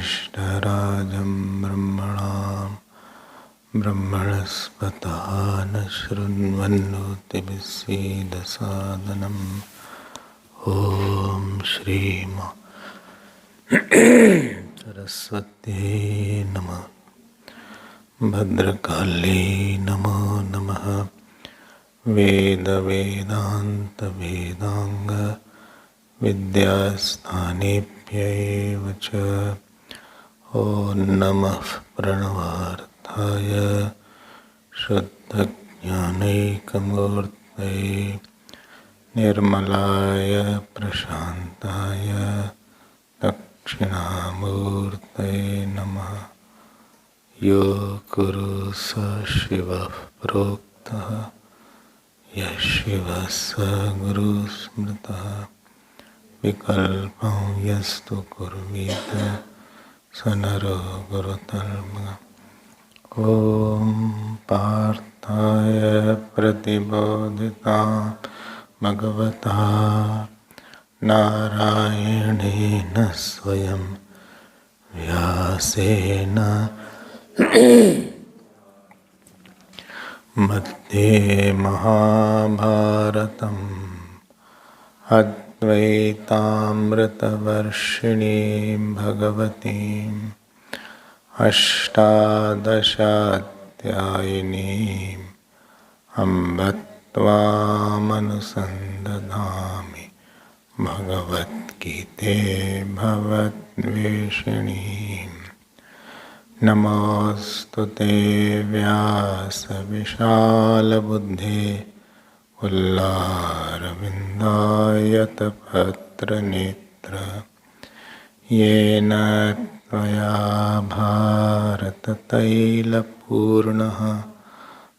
ज्येष्ठराजं ब्रह्मणस्पत न शृण्वन्नोतिभिस्सीदसादनम् ॐ श्रीं सरस्वत्यै नमः। भद्रकाली नमो नमः। वेदान्त विद्यास्थानेभ्यैव च ॐ नमः प्रणवार्थाय शुद्धज्ञानैकमूर्तये निर्मलाय प्रशान्ताय दक्षिणामूर्तये नमः। यो गुरु स शिवः प्रोक्तः यः शिवः स गुरुः स्मृतः विकल्पं यस्तु कुर्वीत स नरो गुरुतर्मः। ॐ पार्थाय प्रतिबोधितां भगवता नारायणेन स्वयं व्यासेन मध्ये महाभारतम् अद्वैतामृतवर्षिणीं भगवतीम् अष्टादशाध्यायिनीम् अम्ब त्वामनुसन्दधामि भगवद्गीते भवद्वेषिणीम्। नमोऽस्तु ते व्यासविशालबुद्धे पुल्लारविन्दायतपत्रनेत्र येन त्वया भारततैलपूर्णः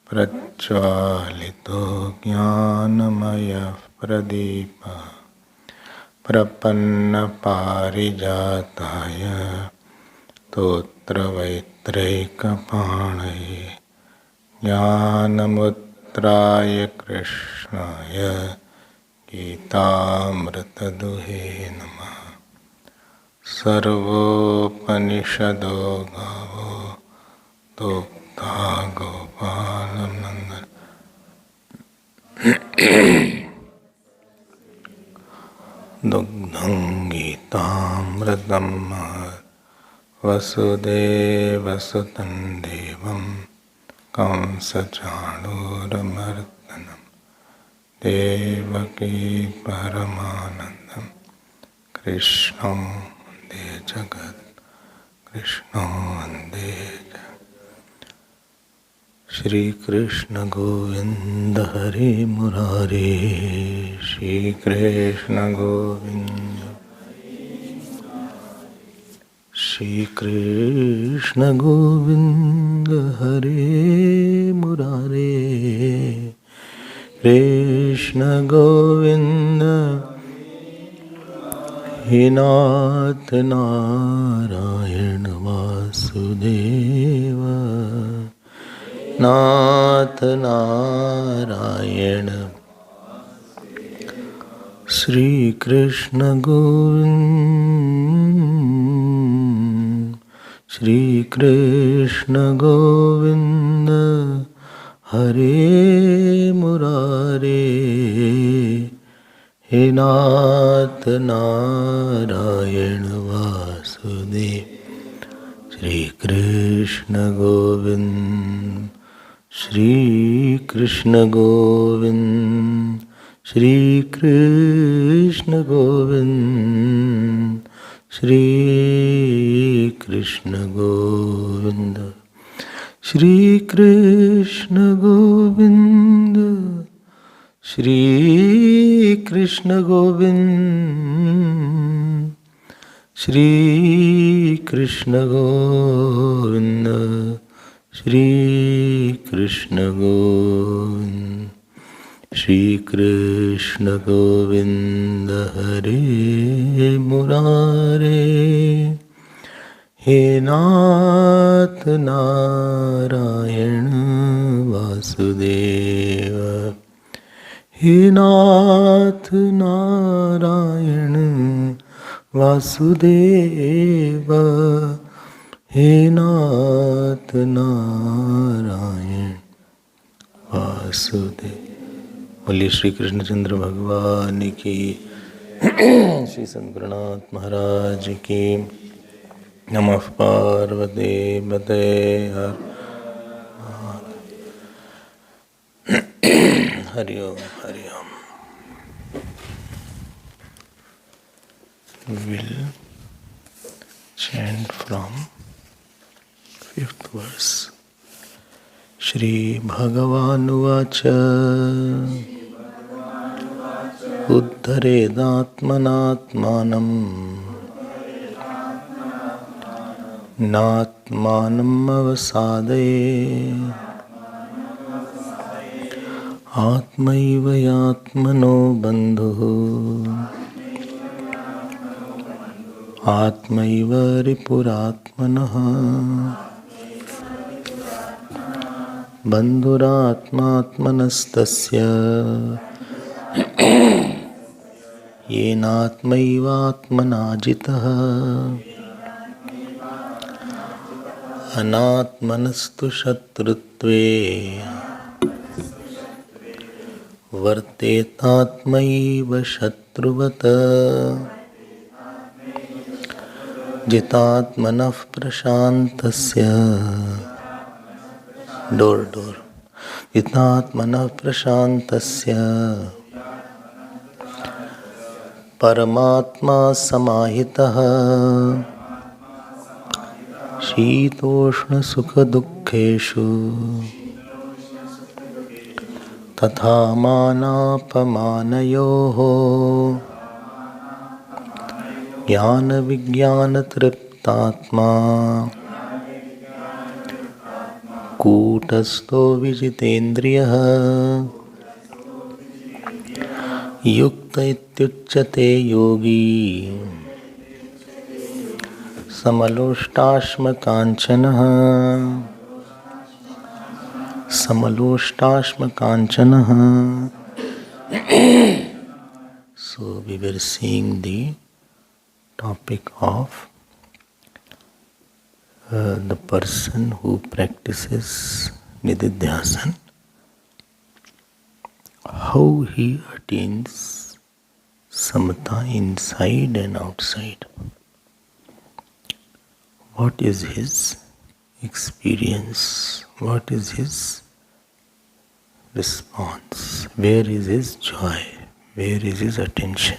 प्रज्वालितो ज्ञानमयः प्रदीपः प्रपन्नपारिजाताय स्तोत्रवैत्रैकपाणये ज्ञानमुद्राय कृष्णाय गीतामृतदुहे नमः। सर्वोपनिषदो गावो दोग्धा गोपालनन्दन दुग्धं गीतामृतं वसुदेवसुतं देवं कंसचाणूरमर्दनं देवकी परमानन्दं कृष्णं वन्दे जगत् कृष्णं वन्दे श्री कृष्ण गोविंद हरे मुरारे श्री कृष्ण गोविंद श्री कृष्ण गोविंद हरे मुरारे कृष्ण गोविंद हे नाथ नारायण वासुदेव नाथ नारायण श्री कृष्ण गोविंद श्री कृष्ण गोविंद हरे मुरारे हे नाथ नारायण वासुदेव श्री कृष्ण गोविंद श्री कृष्ण गोविंद श्री कृष्ण गोविंद श्री कृष्ण गोविंद श्री कृष्ण गोविंद श्री कृष्ण गोविंद श्री कृष्ण गोविंद श्री कृष्ण गोविंद श्री कृष्ण गोविंद हरे मुरारे हे नाथ नारायण वासुदेव हे नाथ नारायण वासुदेवा हे नाथ नारायण वासुदेव। बोलिए श्री कृष्णचंद्र भगवान की, श्री सद्गुरुनाथ महाराज की। नमः पार्वती पते हर हरि ओम हरि ओम। Will chant from 5th verse. Shri Bhagavanuvach Uddharedatmanatmanam Natmanam avasadaye Atmaiva yatmano bandhu Atmaiva ripuratmanaha Bandhuratmatmanastasya Yenatmaivatmanajitaha Anatmanastu shatrutve Vartetatmaiva shatruvata Jitatmanah prashantasya Door Jitatmanah prashantasya Paramatma samahitaha Shitoshna sukha dukkheshu Tatha manapamanayoho Jnana vijnana triptatma Kutasto vijitendriyaha Yukta ityucchate yogi Samaloštashma kanchanaha Samaloštashma kanchanaha. So we were seeing the topic of the person who practices nididhyasan, how he attains samatha inside and outside. What is his experience? What is his response? Where is his joy? Where is his attention?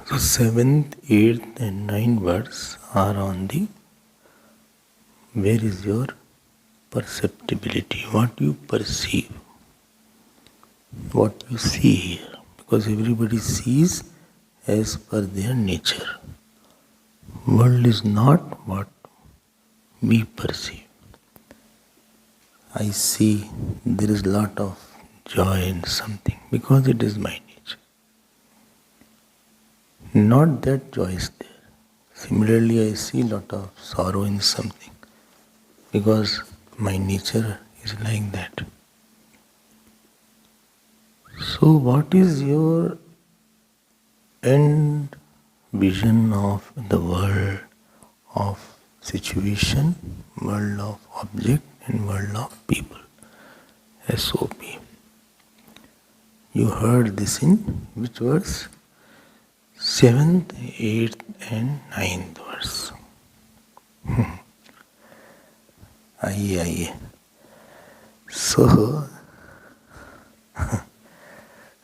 So 7th, 8th and 9th verse are on the where is your perceptibility, what you perceive, what you see here. Because everybody sees as per their nature. World is not what we perceive. I see there is a lot of joy in something because it is my nature. Not that joy is there. Similarly, I see a lot of sorrow in something because my nature is like that. So what is your end vision of the world of situation, world of object and world of people? SOP. You heard this in which verse? 7th, 8th and 9th verse. Aye. So,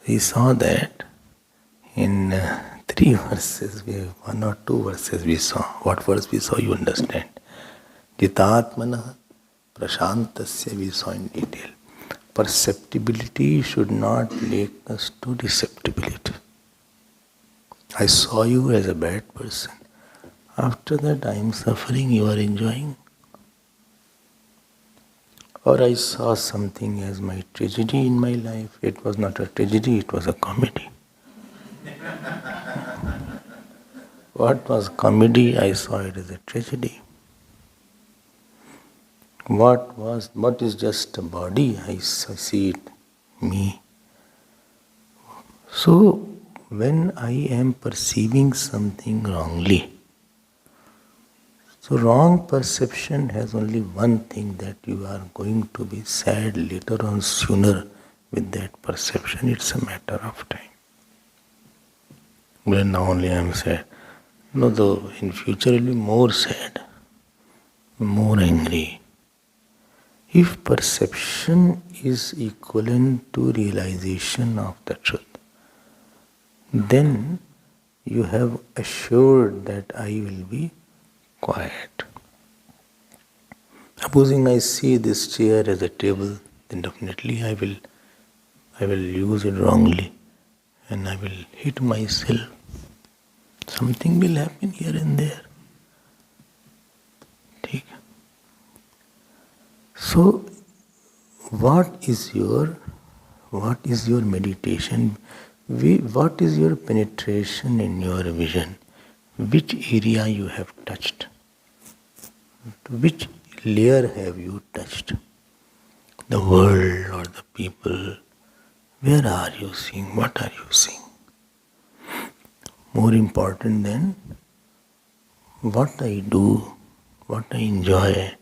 we saw that in 3 verses, 1 or 2 verses we saw. What verse we saw, you understand. Jitatmana prashantasya we saw in detail. Perceptibility should not lead us to receptibility. I saw you as a bad person. After that I am suffering, you are enjoying. Or I saw something as my tragedy in my life. It was not a tragedy, it was a comedy. What was comedy, I saw it as a tragedy. What is just a body, I see it, me. So, when I am perceiving something wrongly, so wrong perception has only one thing, that you are going to be sad later on sooner with that perception. It's a matter of time. Well, now only I am sad. No, though in future it will be more sad, more angry. If perception is equivalent to realization of the truth, then you have assured that I will be quiet. Supposing I see this chair as a table, then definitely I will use it wrongly and I will hit myself. Something will happen here and there. ठीक है? So, what is your meditation? What is your penetration in your vision? Which area you have touched? Which layer have you touched? The world or the people? Where are you seeing? What are you seeing? More important than what I do, what I enjoy,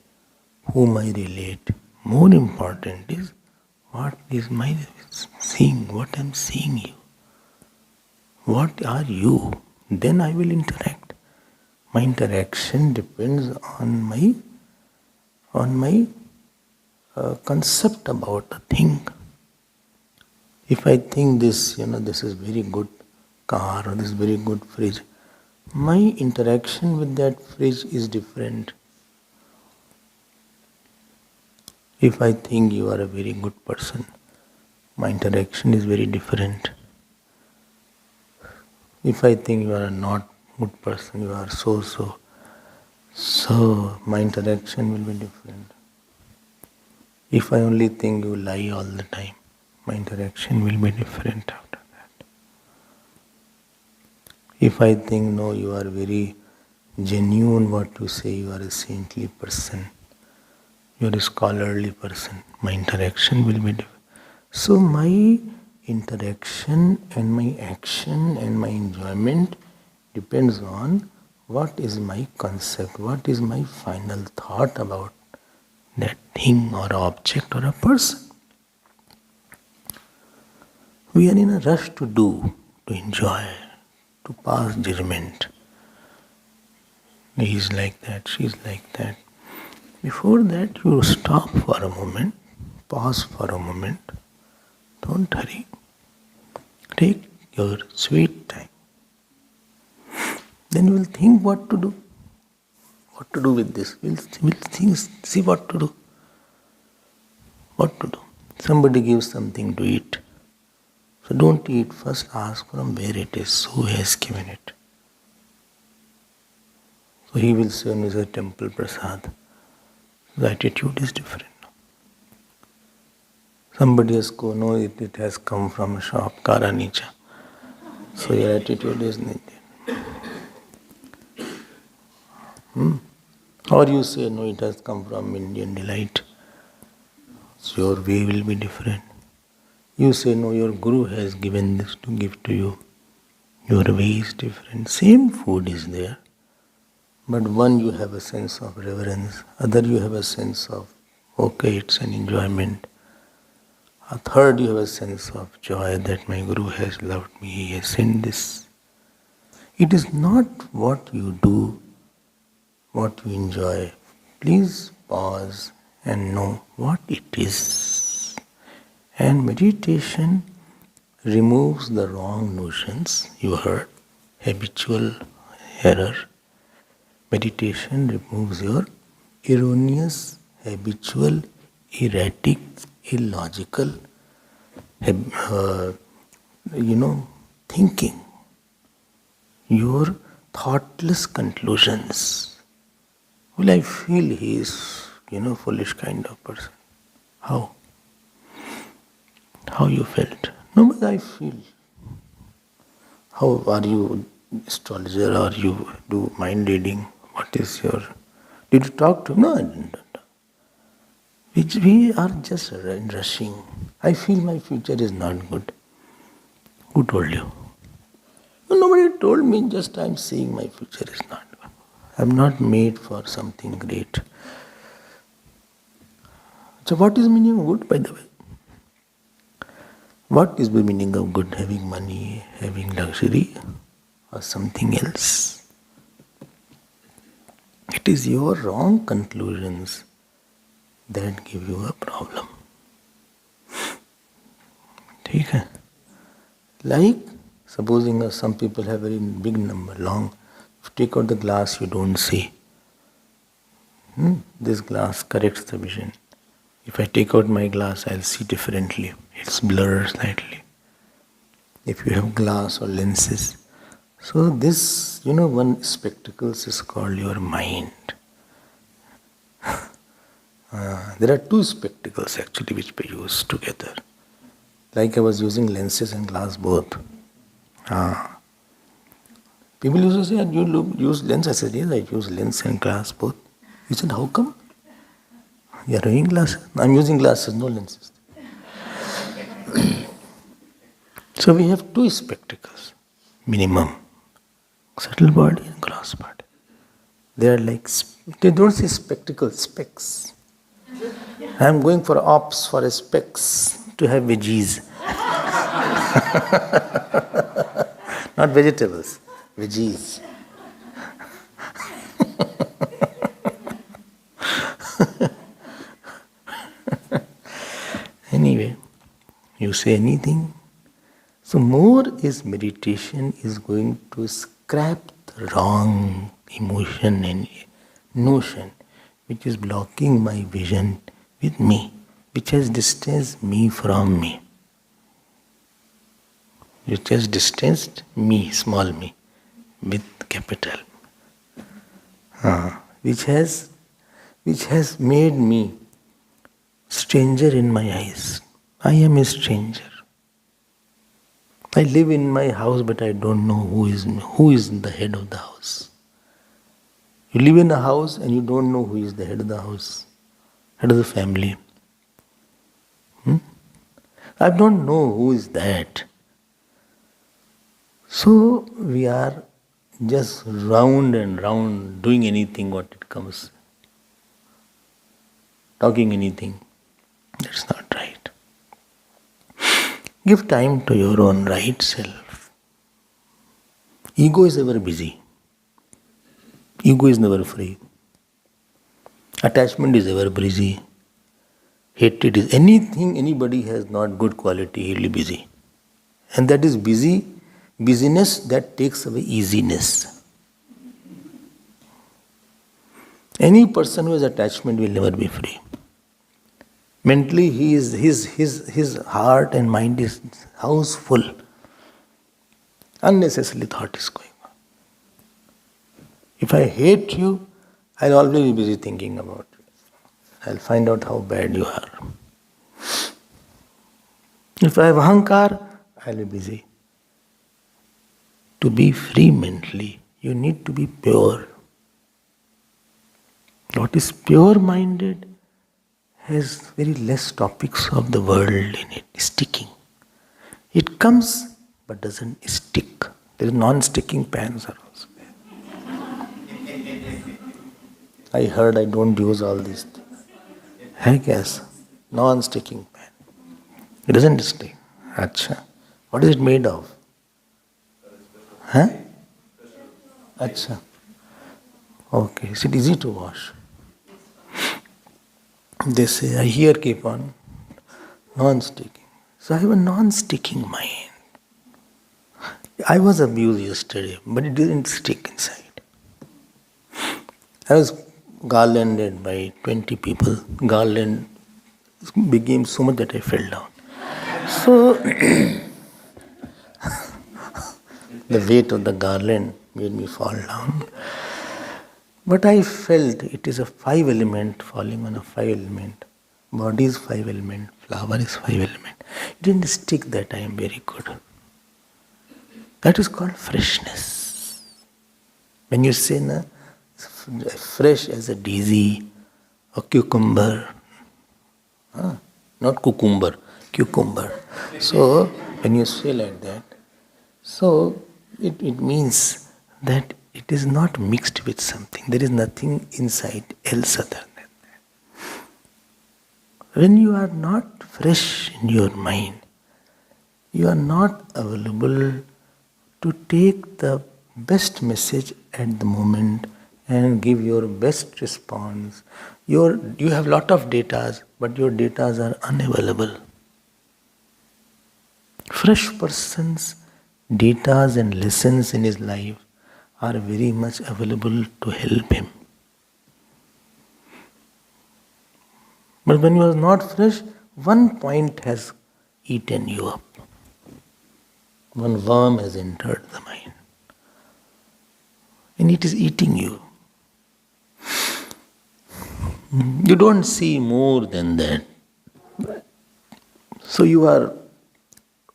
whom I relate. More important is what is my seeing, what I am seeing you. What are you? Then I will interact. My interaction depends on my concept about a thing. If I think this, this is very good car or this is very good fridge, my interaction with that fridge is different. If I think you are a very good person, my interaction is very different. If I think you are not good person, you are so, my interaction will be different. If I only think you lie all the time, my interaction will be different after that. If I think, no, you are very genuine what you say, you are a saintly person, you are a scholarly person, my interaction will be different. So my interaction and my action and my enjoyment depends on what is my concept, what is my final thought about that thing or object or a person. We are in a rush to do, to enjoy, to pass judgment. He is like that, she is like that. Before that, you stop for a moment, pause for a moment, don't hurry. Take your sweet time. Then you will think what to do. What to do with this? We'll think, see what to do. What to do? Somebody gives something to eat. So don't eat. First ask from where it is, who has given it. So he will say, it's a temple prasad. The attitude is different. Somebody has gone, no, it has come from a shop, Kara Nicha. So your attitude is Nitya. Or you say, no, it has come from Indian delight. So your way will be different. You say, no, your Guru has given this to give to you. Your way is different. Same food is there. But one you have a sense of reverence, other you have a sense of, okay, it's an enjoyment. A third you have a sense of joy that my Guru has loved me, he has sent this. It is not what you do, what you enjoy. Please pause and know what it is. And meditation removes the wrong notions you heard, habitual error. Meditation removes your erroneous, habitual, erratic, illogical, thinking. Your thoughtless conclusions. Well, I feel he is, foolish kind of person. How? How you felt? No, but I feel. How are you, astrologer, or you do mind reading? What is your... Did you talk to him? No, I didn't. We are just rushing. I feel my future is not good. Who told you? Nobody told me, just I'm seeing my future is not good. I'm not made for something great. So what is meaning of good, by the way? What is the meaning of good? Having money, having luxury, or something else? It is your wrong conclusions that give you a problem. ठीक है? Like, supposing some people have very big number, long. If you take out the glass, you don't see. This glass corrects the vision. If I take out my glass, I'll see differently. It's blurred slightly. If you have glass or lenses. So this, one spectacles is called your mind. There are two spectacles actually which we use together. Like I was using lenses and glass both. People used to say, you use lens? I said, yes, I use lens and glass both. He said, how come? You are wearing glasses. I'm using glasses, no lenses. So we have two spectacles, minimum. Subtle body and gross body. They are like, they don't say spectacles, specs. I'm going for ops for a specs to have veggies. Not vegetables, veggies. Anyway, you say anything. So more is meditation is going to scrap the wrong emotion and notion which is blocking my vision with me, which has distanced me from me. Which has distanced me, small me, with capital. Which has made me stranger in my eyes. I am a stranger. I live in my house, but I don't know who is the head of the house. You live in a house and you don't know who is the head of the house, head of the family. I don't know who is that. So we are just round and round, doing anything what it comes, talking anything. That's not right. Give time to your own right self. Ego is ever busy. Ego is never free. Attachment is ever busy. Hatred is anything anybody has not good quality, he'll be busy. And that is busyness that takes away easiness. Any person who has attachment will never be free. Mentally, his heart and mind is house full. Unnecessarily thought is going on. If I hate you, I'll always be busy thinking about you. I'll find out how bad you are. If I have ahankar, I'll be busy. To be free mentally, you need to be pure. What is pure-minded has very less topics of the world in it, sticking. It comes but doesn't stick. There is non-sticking pans are also there. I heard I don't use all these things. I guess, non-sticking pan. It doesn't stick. Acha. What is it made of? Huh? Acha. Okay. Is it easy to wash? They say, I hear keep on, non-sticking. So I have a non-sticking mind. I was abused yesterday, but it didn't stick inside. I was garlanded by 20 people. Garland became so much that I fell down. So, the weight of the garland made me fall down. But I felt it is a 5 element falling on a 5 element. Body is 5 element, flower is 5 element. It didn't stick that I am very good. That is called freshness. When you say fresh as a daisy or cucumber, not cucumber, cucumber. So when you say like that, so It means that it is not mixed with something. There is nothing inside else other than that. When you are not fresh in your mind, you are not available to take the best message at the moment and give your best response. You have lot of data, but your data are unavailable. Fresh person's data and lessons in his life are very much available to help him. But when you are not fresh, one point has eaten you up. One worm has entered the mind. And it is eating you. You don't see more than that. So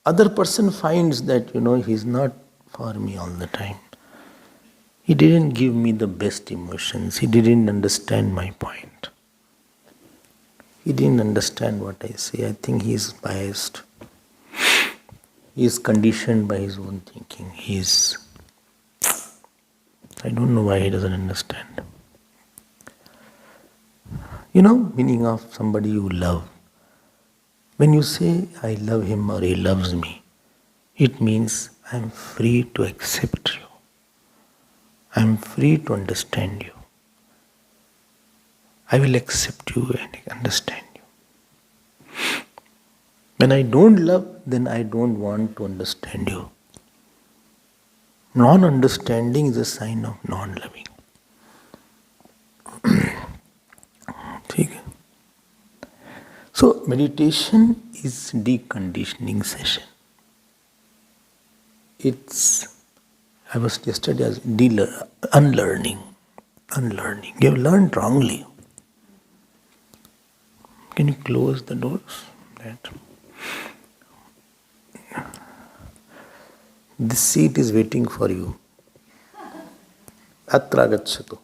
other person finds that, he's not for me all the time. He didn't give me the best emotions. He didn't understand my point. He didn't understand what I say. I think he is biased. He is conditioned by his own thinking. I don't know why he doesn't understand. Meaning of somebody you love. When you say, I love him or he loves me, it means I am free to accept you. I am free to understand you. I will accept you and understand you. When I don't love, then I don't want to understand you. Non-understanding is a sign of non-loving. So, meditation is deconditioning session. I was yesterday as unlearning. You have learned wrongly. Can you close the doors? This seat is waiting for you. Atra gacchatu.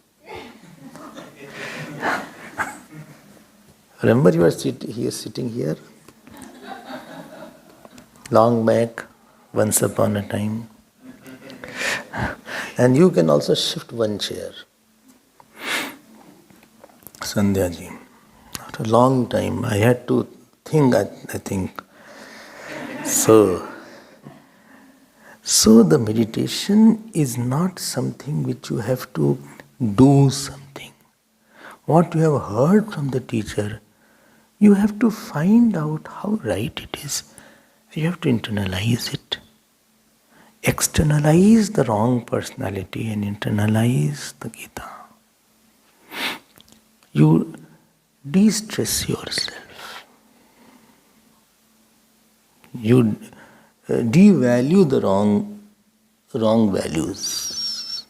Remember you are sitting here? Long back, once upon a time. And you can also shift one chair. Sandhya ji. After a long time, I had to think, I think. So the meditation is not something which you have to do something. What you have heard from the teacher, you have to find out how right it is. You have to internalize it. Externalize the wrong personality and internalize the Gita. You de-stress yourself. You devalue the wrong values.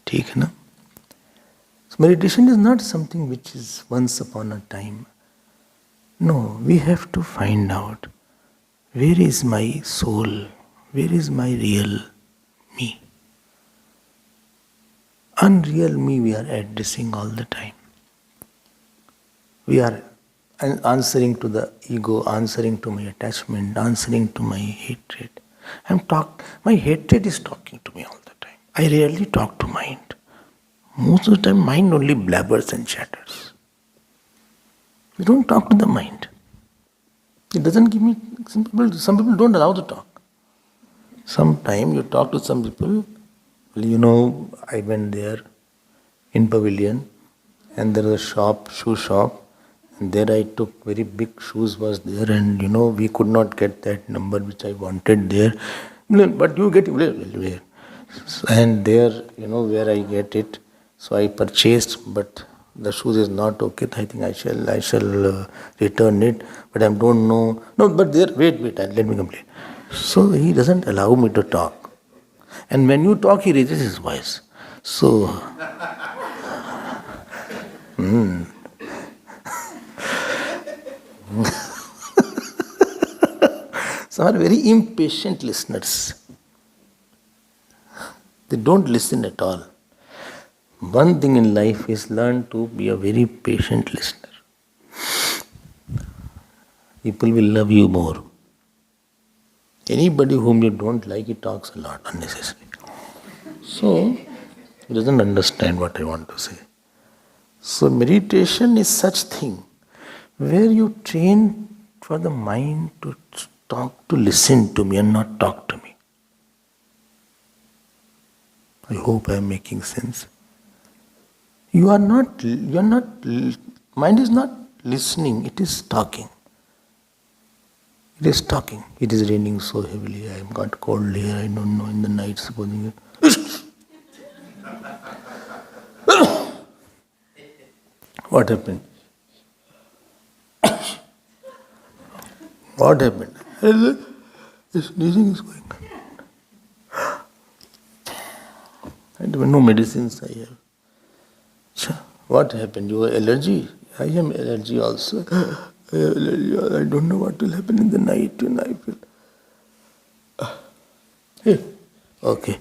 ठीक है ना? So meditation is not something which is once upon a time. No, we have to find out where is my soul, where is my real me. Unreal me we are addressing all the time. We are answering to the ego, answering to my attachment, answering to my hatred. My hatred is talking to me all the time. I rarely talk to mind. Most of the time mind only blabbers and chatters. We don't talk to the mind. It doesn't give me, some people don't allow to talk. Sometime you talk to some people, I went there in Pavilion and there was a shop, shoe shop, and there I took very big shoes was there and we could not get that number which I wanted there. But you get where? And there, where I get it, so I purchased, but the shoes is not okay. I think I shall return it, but I don't know. No, but there, wait, let me complete. So he doesn't allow me to talk. And when you talk, he raises his voice. So, some are very impatient listeners. They don't listen at all. One thing in life is learn to be a very patient listener. People will love you more Anybody whom you don't like, he talks a lot unnecessarily. So, he doesn't understand what I want to say. So meditation is such thing where you train for the mind to talk, to listen to me and not talk to me. I hope I am making sense. Mind is not listening, it is talking. It is talking. It is raining so heavily, I have got cold here, I don't know, in the night supposing it. What happened? What happened? Sneezing is going on. I don't know medicines I have. What happened? You have allergy? I am allergy also. I have allergy. I don't know what will happen in the night when I feel. Hey. Okay.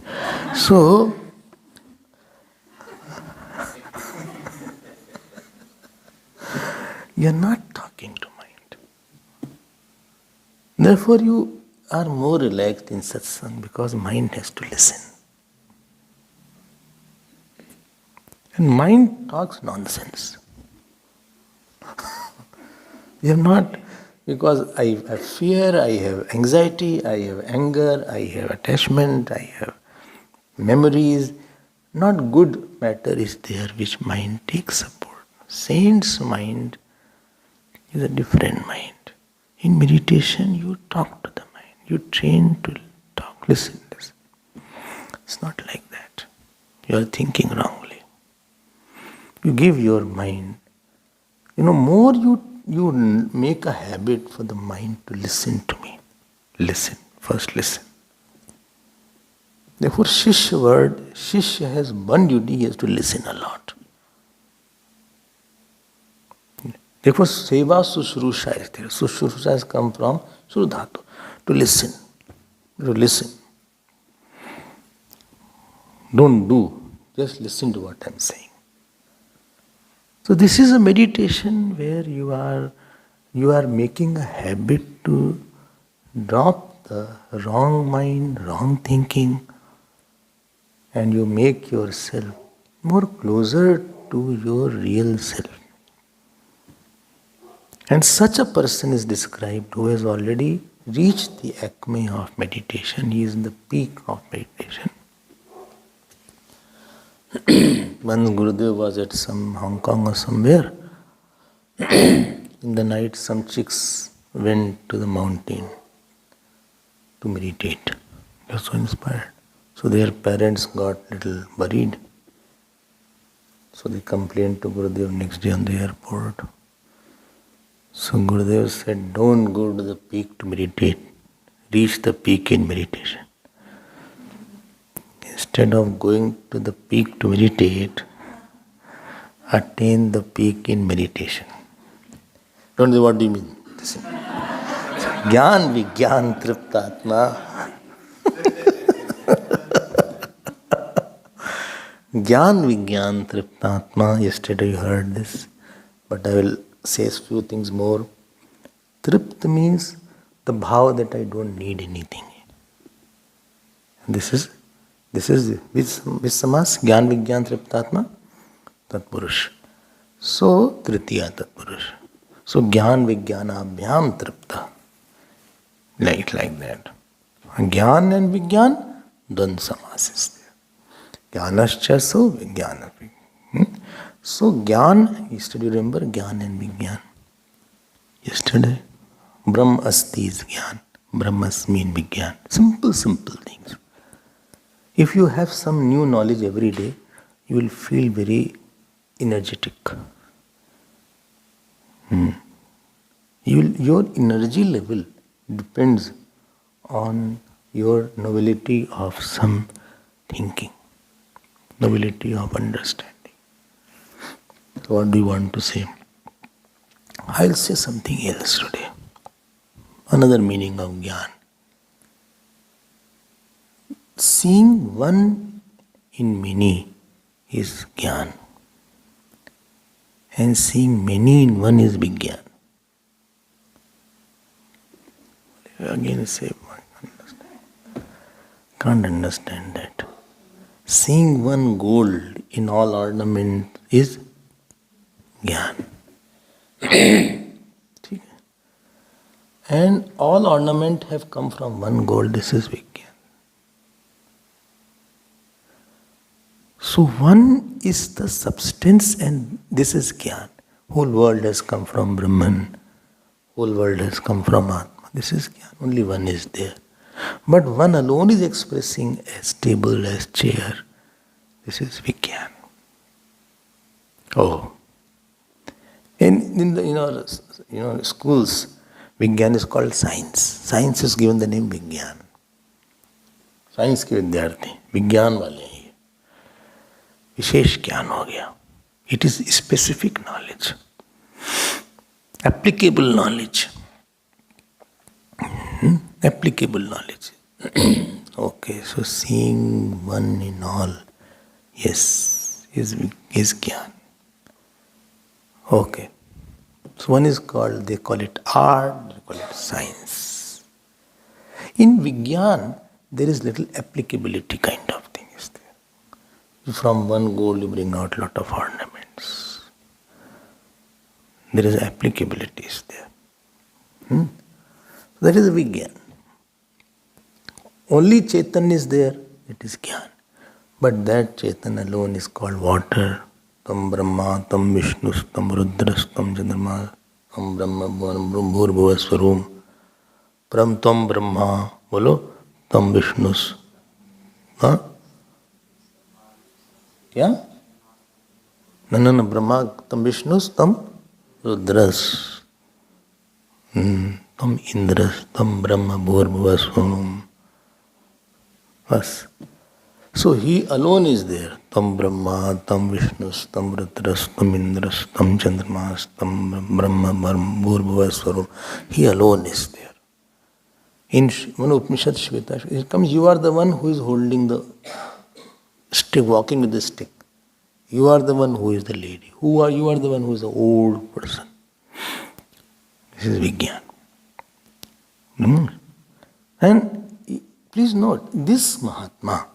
So, you are not talking to mind. Therefore, you are more relaxed in satsang because mind has to listen. And mind talks nonsense. You have not, because I have fear, I have anxiety, I have anger, I have attachment, I have memories. Not good matter is there which mind takes support. Saint's mind is a different mind. In meditation, you talk to the mind. You train to talk. Listen. It's not like that. You are thinking wrongly. You give your mind. More you make a habit for the mind to listen to me. Listen. First listen. Therefore, Shishya has one duty, he has to listen a lot. Therefore, Seva Sushrusha is there. Sushrusha has come from Surdhatu, to listen. To listen. Don't do, just listen to what I am saying. So this is a meditation where you are making a habit to drop the wrong mind, wrong thinking, and you make yourself more closer to your real self. And such a person is described who has already reached the acme of meditation. He is in the peak of meditation. Once Gurudev was at some Hong Kong or somewhere. In the night, some chicks went to the mountain to meditate. They were so inspired. So their parents got little worried. So they complained to Gurudev next day on the airport. So Gurudev said, don't go to the peak to meditate. Reach the peak in meditation. Instead of going to the peak to meditate, attain the peak in meditation. Don't know what do you mean? Listen. Gyan Vigyan Triptatma. Gyan Vigyan Triptatma. Yesterday you heard this, but I will say a few things more. Tript means the bhav that I don't need anything. This is which samas? Gyan Vigyan Triptatma Tatpurush. So Tritiya Tatpurush. So Gyan Vijnanabhyam Tripta. Like that. Gyan and Vigyan, Dvand samas is there. Gyanascha so Vijnana. So Gyan, yesterday remember Gyan and Vigyan. Yesterday, Brahm Asti is Gyan. Brahmasmi and Vigyan. Simple things. If you have some new knowledge every day, you will feel very energetic. Your energy level depends on your nobility of some thinking, nobility of understanding. So what do you want to say? I'll say something else today. Another meaning of Gyan. Seeing one in many is Gyan. And seeing many in one is Vigyan. Again say, Can't understand that. Seeing one gold in all ornament is Gyan. ठीक है? And all ornament have come from one gold, this is Vigyan. So one is the substance and this is Gyan. Whole world has come from Brahman. Whole world has come from Atma. This is Gyan. Only one is there. But one alone is expressing as table, as chair. This is Vigyan. Oh. In the schools, Vigyan is called science. Science is given the name Vigyan. Science के विद्यार्थी विज्ञान वाले हैं ये. विशेष ज्ञान हो गया. It is specific knowledge, applicable knowledge. Applicable knowledge. Okay, so seeing one in all, yes, is Gyan. Okay. So one is called, they call it art, they call it science. In Vigyan, there is little applicability kind of thing is there. From one gold you bring out lot of ornaments. There is applicability is there. That is Vigyan. Only Chetan is there, it is Gyan. But that Chetan alone is called water. Tam Brahma, Tam Vishnus, Tam Rudras, Tam Chandrama, Tam Brahma, Bhurbhuva Swarum, Pram Tam Brahma, bolo, Tam Vishnus. हाँ? क्या? No, Brahma, Tam Vishnus, Tam Rudras. Tam Indras, Tam Brahma, Bhurbhuva Swarum. Bas. So he alone is there. Tam Brahma, Tam Vishnus, Tam Rudras, Tam Indras, Tam Chandramas, Tam Brahma, Bhurbhuva Swarum. He alone is there. In one Upanishad Shveta, it comes, you are the one who is holding the stick, walking with the stick. You are the one who is the lady. Who are you? Are the one who is the old person. This is Vigyan. And please note, this Mahatma,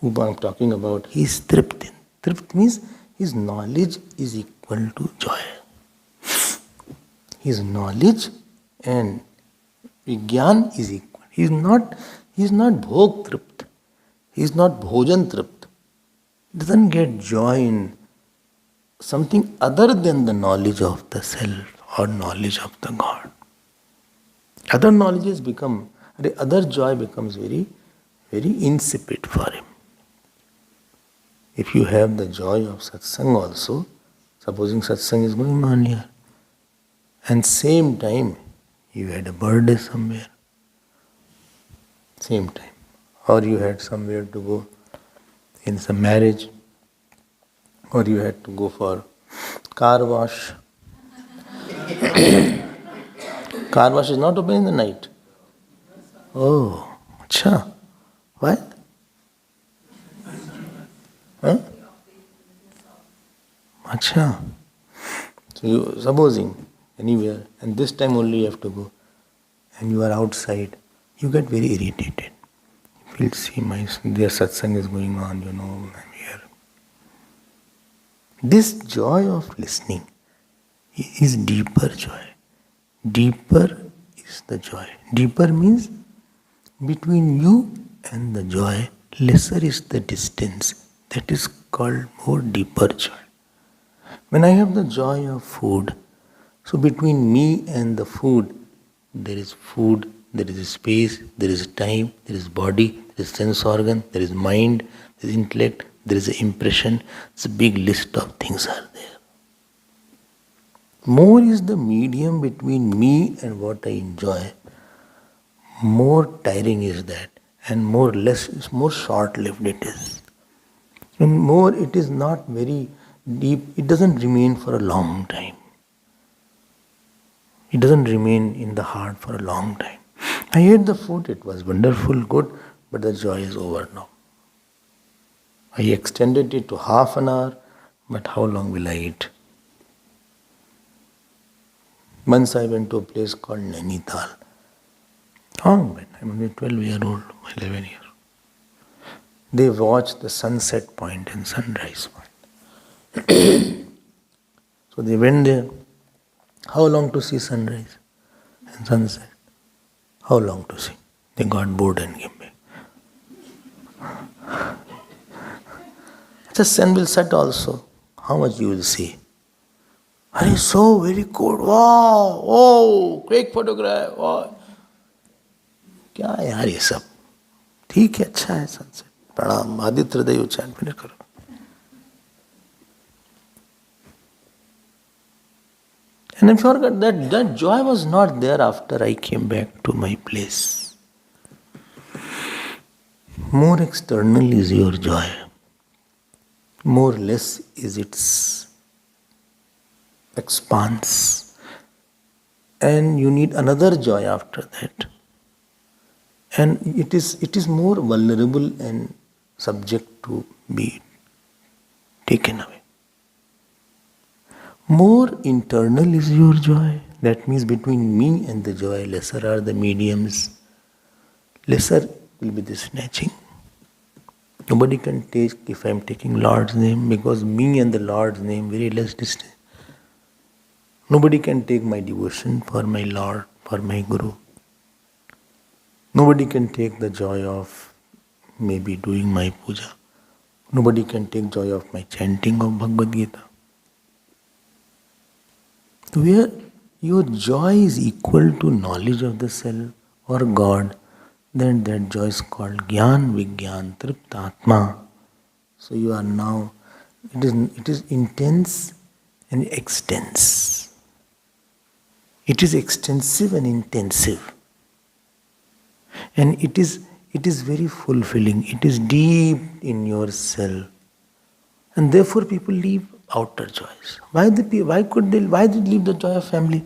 who I am talking about, he is Triptin. Tript means his knowledge is equal to joy. His knowledge and Vigyan is equal. He is not Bhog Tript. He is not Bhojan Tript. He doesn't get joy in something other than the knowledge of the self or knowledge of the God. Other knowledges become, other joy becomes very, very insipid for him. If you have the joy of satsang also, supposing satsang is going on here, and same time you had a birthday somewhere, same time, or you had somewhere to go in some marriage, or you had to go for car wash. Car wash is not open in the night. Oh, acha. Why? Huh? Acha. So you, supposing anywhere, and this time only you have to go, and you are outside, you get very irritated. You feel, see, their satsang is going on, I'm here. This joy of listening is deeper joy. Deeper is the joy. Deeper means between you and the joy, lesser is the distance. That is called more deeper joy. When I have the joy of food, so between me and the food, there is space, there is time, there is body, there is sense organ, there is mind, there is intellect, there is an impression. It's a big list of things are there. More is the medium between me and what I enjoy, more tiring is that, and more short-lived it is. And more it is not very deep, it doesn't remain for a long time. It doesn't remain in the heart for a long time. I ate the food, it was wonderful, good, but the joy is over now. I extended it to half an hour, but how long will I eat? Once I went to a place called Nainital. Long when I was 12-year-old, 11 years. They watch the sunset point and sunrise point. So they went there. How long to see sunrise and sunset? How long to see? They got bored and came back. The sun will set also. How much you will see? Are so very good. Wow! Oh! Quick photograph! Wow! क्या है यार ये सब? ठीक है, अच्छा है sunset. प्रणाम. आदित्य हृदय उच्चारण फिनिश करो. And I forgot that joy was not there after I came back to my place. More external is your joy. More or less is its expanse. And you need another joy after that. And it is more vulnerable and subject to be taken away. More internal is your joy. That means between me and the joy, lesser are the mediums. Lesser will be the snatching. Nobody can take if I am taking Lord's name, because me and the Lord's name very less distance. Nobody can take my devotion for my Lord, for my Guru. Nobody can take the joy of maybe doing my puja. Nobody can take joy of my chanting of Bhagavad Gita. Where your joy is equal to knowledge of the self or God, then that joy is called Gyan Vigyan Triptatma. So you are now, it is intense and extensive. It is extensive and intensive. And it is very fulfilling. It is deep in yourself. And therefore people leave outer joys. Why did they leave the joy of family?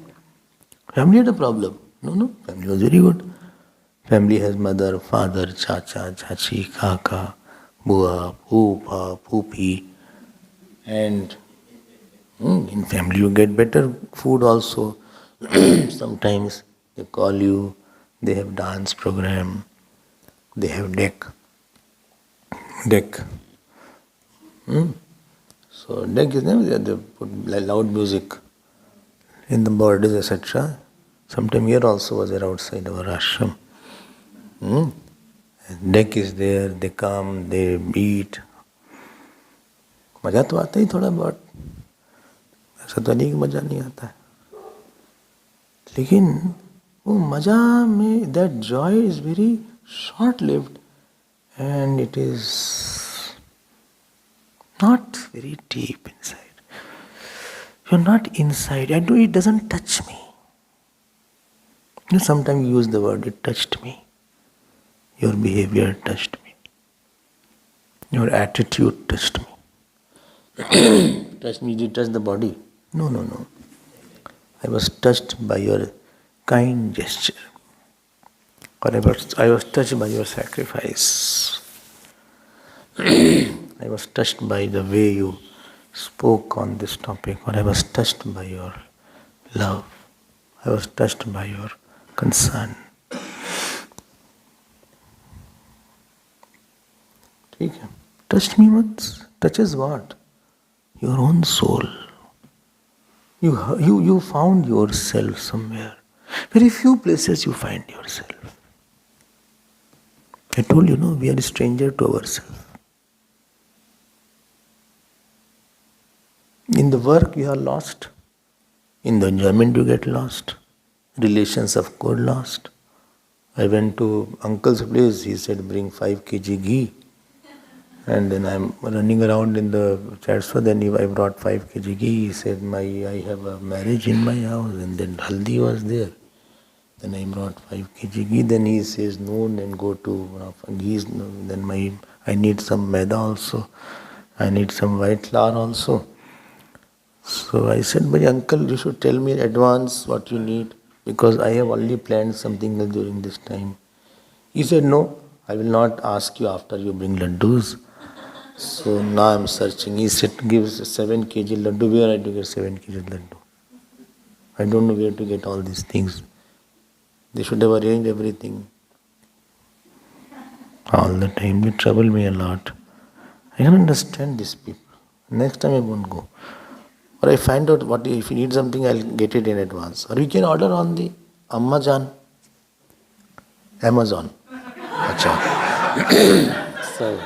Family had a problem. No, family was very good. Family has mother, father, chacha, chachi, kaka, bua, poopa, poopi. And in family you get better food also. Sometimes they call you, they have dance program, they have deck. So deck is there, they put loud music in the birthdays, etc. Sometime here also was there outside our ashram. Deck is there, they come, they eat. मजा तो आता ही थोड़ा बहुत, ऐसा तो नहीं कि मजा नहीं आता है. लेकिन वो मजा में that joy is very short-lived and it is not very deep inside. You're not inside. It doesn't touch me. Sometimes you use the word, it touched me. Your behavior touched me. Your attitude touched me. Touched me, did you touch the body? No. I was touched by your kind gesture. Or I was touched by your sacrifice. I was touched by the way you spoke on this topic, or I was touched by your love. I was touched by your concern. ठीक है. Touched me once. Touches what? Your own soul. You found yourself somewhere. Very few places you find yourself. I told you, we are a stranger to ourselves. In the work you are lost. In the enjoyment you get lost. Relations of course lost. I went to uncle's place, he said bring 5 kg ghee. And then I'm running around in the chatswa, then I brought 5 kg ghee. He said I have a marriage in my house, and then haldi was there. Then I brought 5 kg ghee, then he says no, then go to ghee. Then I need some maida also. I need some white flour also. So I said, my uncle, you should tell me in advance what you need, because I have already planned something else during this time. He said, no, I will not ask you after you bring laddus. So now I am searching. He said, give 7 kg laddu. Where I to get 7 kg laddu? I don't know where to get all these things. They should have arranged everything. All the time. They trouble me a lot. I can understand these people. Next time I won't go. Or I find out what if you need something, I'll get it in advance. Or we can order on the Amazon. Amazon. Acha. So,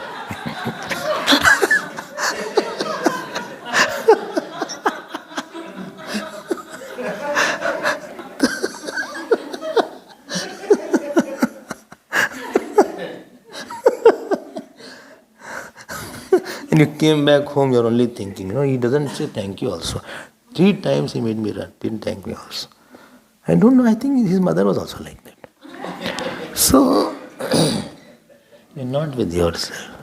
and you came back home, you're only thinking. He doesn't say thank you also. 3 times he made me run, didn't thank me also. I don't know, I think his mother was also like that. So, you're not with yourself.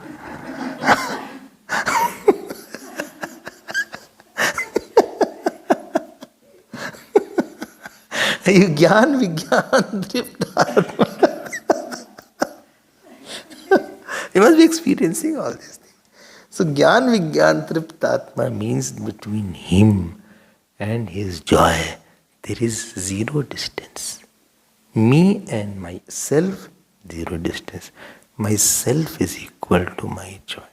You Gyan Vigyan Tripta. You must be experiencing all these things. So Gyan Vigyan Triptatma means between him and his joy there is zero distance. Me and myself, zero distance. Myself is equal to my joy.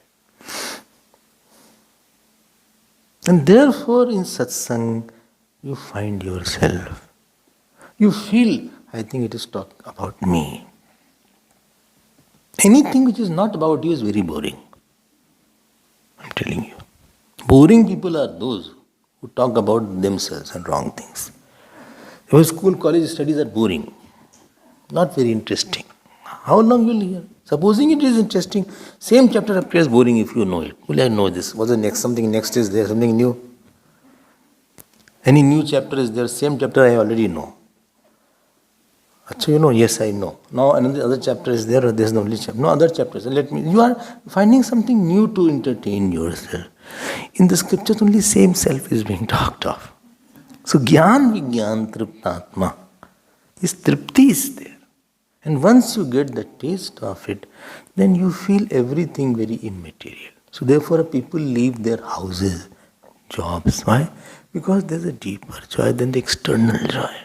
And therefore in satsang you find yourself. You feel, I think it is talk about me. Anything which is not about you is very boring. I'm telling you. Boring people are those who talk about themselves and wrong things. Your school, college studies are boring. Not very interesting. How long will you hear? Supposing it is interesting, same chapter appears boring if you know it. Will I know this? What's the next? Something next is there, something new. Any new chapter is there, same chapter I already know. Achha, yes, I know. Now another other chapter is there, or there's the only chapter. No other chapters. You are finding something new to entertain yourself. In the scriptures, only same self is being talked of. So Gyan Vigyan Triptatma. This Tripti is there. And once you get the taste of it, then you feel everything very immaterial. So therefore people leave their houses, jobs. Why? Because there's a deeper joy than the external joy.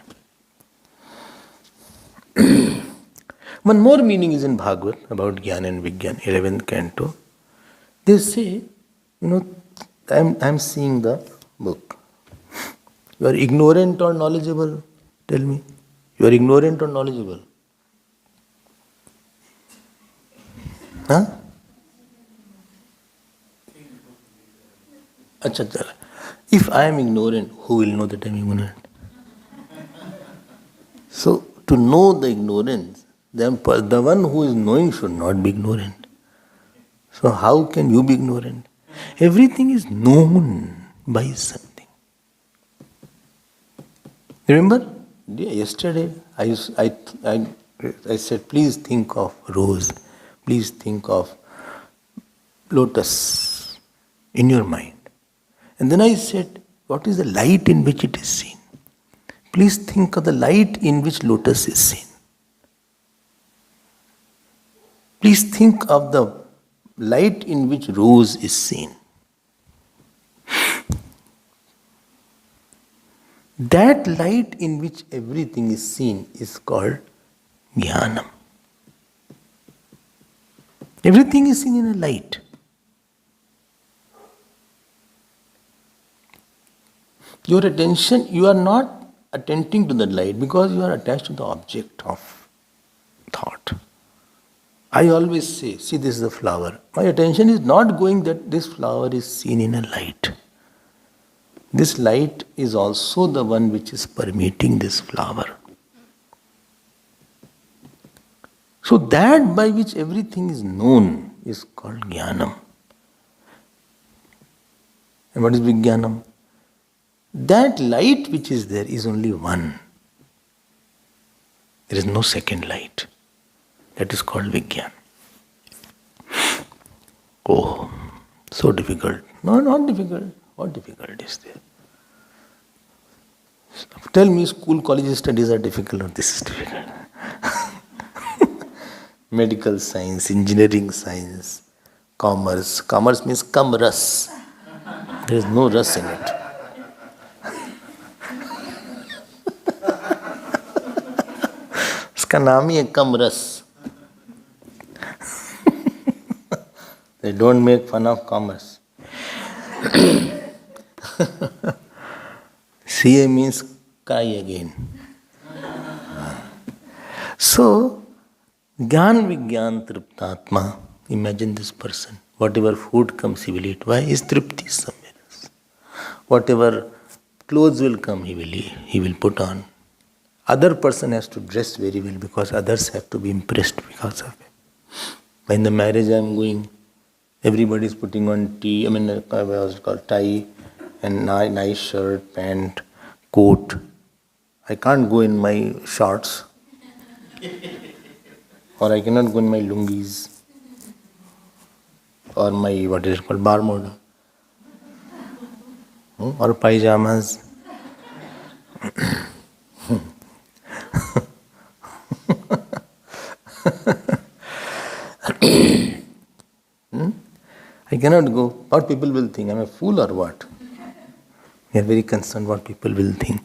One more meaning is in Bhagavad about Gyan and Vigyan, 11th canto. They say, I'm seeing the book. You are ignorant or knowledgeable? Tell me. You are ignorant or knowledgeable? Huh? Achha. If I am ignorant, who will know that I am ignorant? So, to know the ignorance, the one who is knowing should not be ignorant. So how can you be ignorant? Everything is known by something. Remember, yesterday I said, please think of rose, please think of lotus in your mind. And then I said, what is the light in which it is seen? Please think of the light in which lotus is seen. Please think of the light in which rose is seen. That light in which everything is seen is called Jnanam. Everything is seen in a light. Your attention, you are not attending to the light because you are attached to the object of thought. I always say, see, this is the flower. My attention is not going that this flower is seen in a light. This light is also the one which is permeating this flower. So that by which everything is known is called Jnanam. And what is Vijnanam? That light which is there is only one. There is no second light. That is called Vigyan. Oh, so difficult. No, not difficult. What difficult is there? Tell me, school, college studies are difficult or this is difficult? Medical science, engineering science, commerce. Commerce means come ras. There is no ras in it. उसका नाम ही है कम रस. They don't make fun of commerce. CA means cry again. So, Gyan Vigyan Triptatma, imagine this person. Whatever food comes, he will eat. Why? His tripti is somewhere else. Whatever clothes will come, he will put on. Other person has to dress very well because others have to be impressed because of him. When the marriage I am going, everybody is putting on tie and nice shirt, pant, coat. I can't go in my shorts. Or I cannot go in my lungis. Or my, barmod. Or pajamas. I cannot go. What people will think? I'm a fool or what? They are very concerned what people will think.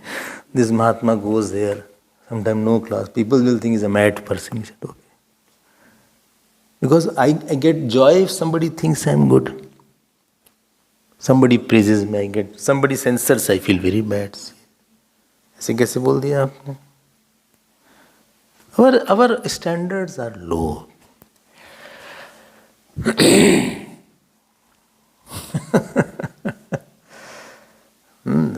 This Mahatma goes there, sometimes no class. People will think he's a mad person. He said, okay. Because I get joy if somebody thinks I'm good. Somebody praises me, I get. Somebody censors, I feel very bad. ऐसे कैसे बोल दिया आपने? Our standards are low.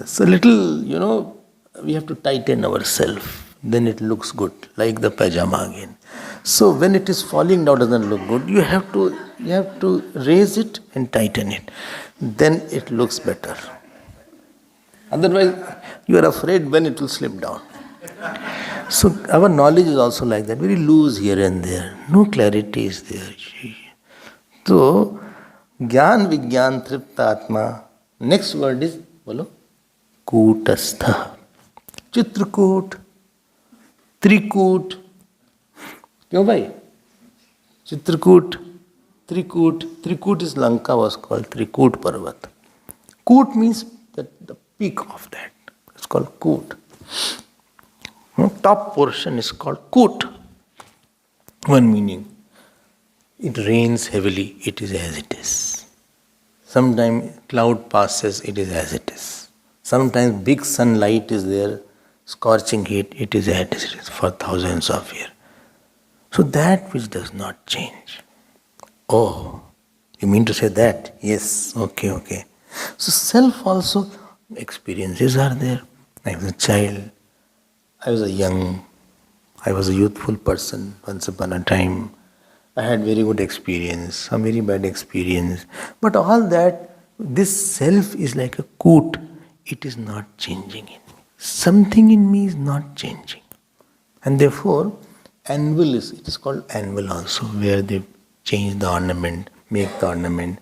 So little, we have to tighten ourselves. Then it looks good, like the pajama again. So when it is falling down, doesn't look good. You have to raise it and tighten it. Then it looks better. Otherwise, you are afraid when it will slip down. So our knowledge is also like that, very loose here and there. No clarity is there. So, Gyan Vigyan Triptatma. Next word is, bolo, Kutastha. Chitrakoot, Trikoot. Kyun bhai? Chitrakoot, Trikoot. Trikoot is Lanka was called Trikoot Parvat. Koot means the peak of that. It's called Koot. Top portion is called Koot. One meaning. It rains heavily, it is as it is. Sometimes cloud passes, it is as it is. Sometimes big sunlight is there, scorching heat, it is as it is for thousands of years. So that which does not change. Oh, you mean to say that? Yes, okay. So self also experiences are there. I was a child, I was a youthful person once upon a time. I had very good experience, some very bad experience. But all that, this self is like a coot. It is not changing in me. Something in me is not changing. And therefore, anvil it is called anvil also, where they change the ornament, make the ornament.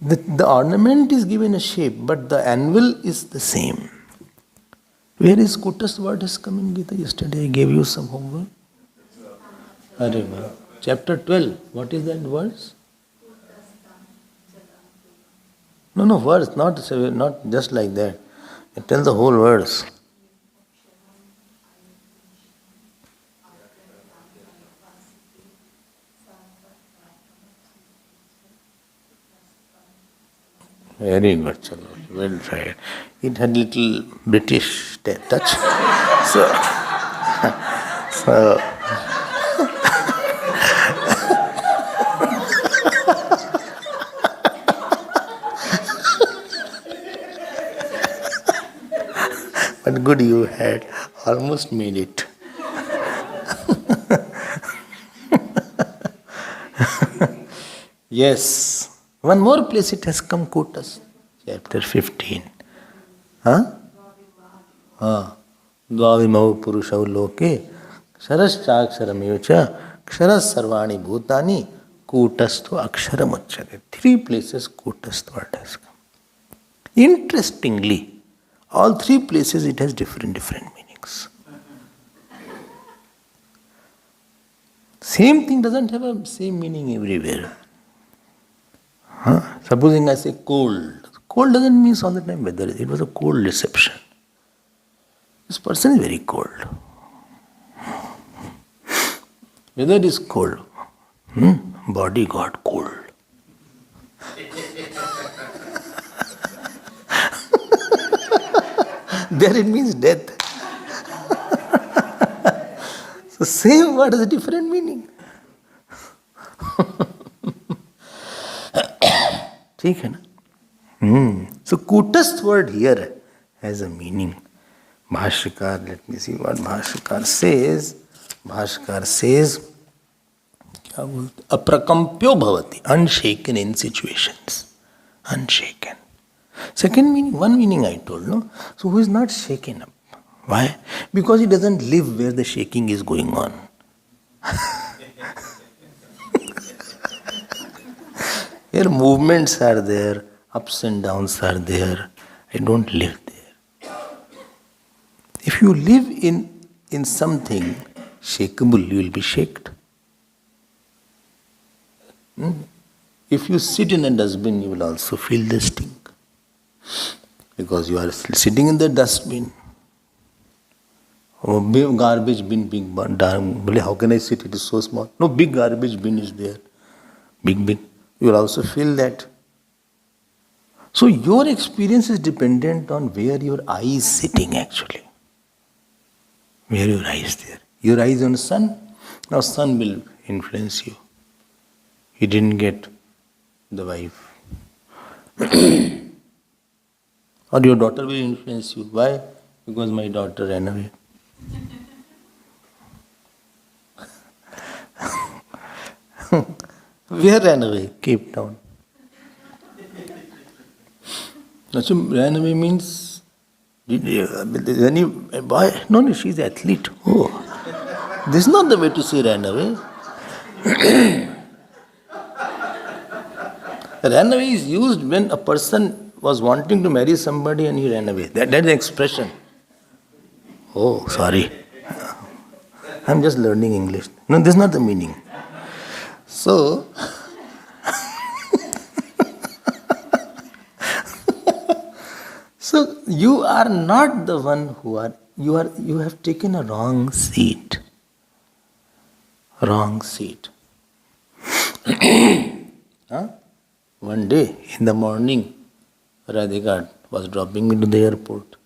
The ornament is given a shape, but the anvil is the same. Where is Kutas word has come in Gita? Yesterday I gave you some homework. Chapter 12. What is that verse? No, verse, not just like that. It tells the whole verse. Very good, chalo. Well tried. It had little British touch. So but good you had almost made it. Yes. One more place it has come, Kutas, chapter 15. Dvavimau purushau loke ksharaschaksharameva ksharas sarvani bhutani kutastu aksharamuchyate. 3 places Kutastu word has come. Interestingly, all 3 places it has different meanings. Same thing doesn't have a same meaning everywhere. Supposing I say cold. Cold doesn't mean all the time weather. It was a cold reception. This person is very cold. Weather is cold. Body got cold. There it means death. So same word has a different meaning. ठीक है ना? So kutast word here has a meaning. Bhashyakar, let me see what Bhashyakar says. Bhashyakar says, क्या बोलते? अप्रकम्प्यो भवति, unshaken in situations. Unshaken. Second meaning, one meaning I told, no? So who is not shaken up? Why? Because he doesn't live where the shaking is going on. Here movements are there, ups and downs are there. I don't live there. If you live in something shakeable, you will be shaken. If you sit in a dustbin, you will also feel the stink. Because you are sitting in the dustbin. Oh, big garbage bin, big dark. How can I sit? It is so small. No, big garbage bin is there. Big bin. You will also feel that. So your experience is dependent on where your eye is sitting actually. Where your eye is there. Your eye is on the sun. Now sun will influence you. You didn't get the wife. Or your daughter will influence you. Why? Because my daughter ran away. Where ran away? Cape Town. So ran away means why? No, she's an athlete. Oh, this is not the way to say ran away. Ran away is used when a person was wanting to marry somebody and he ran away. That's the expression. Oh, sorry. I'm just learning English. No, this is not the meaning. So, so you are not the one you have taken a wrong seat. Wrong seat. Huh? One day in the morning, Radhika was dropping me to the airport.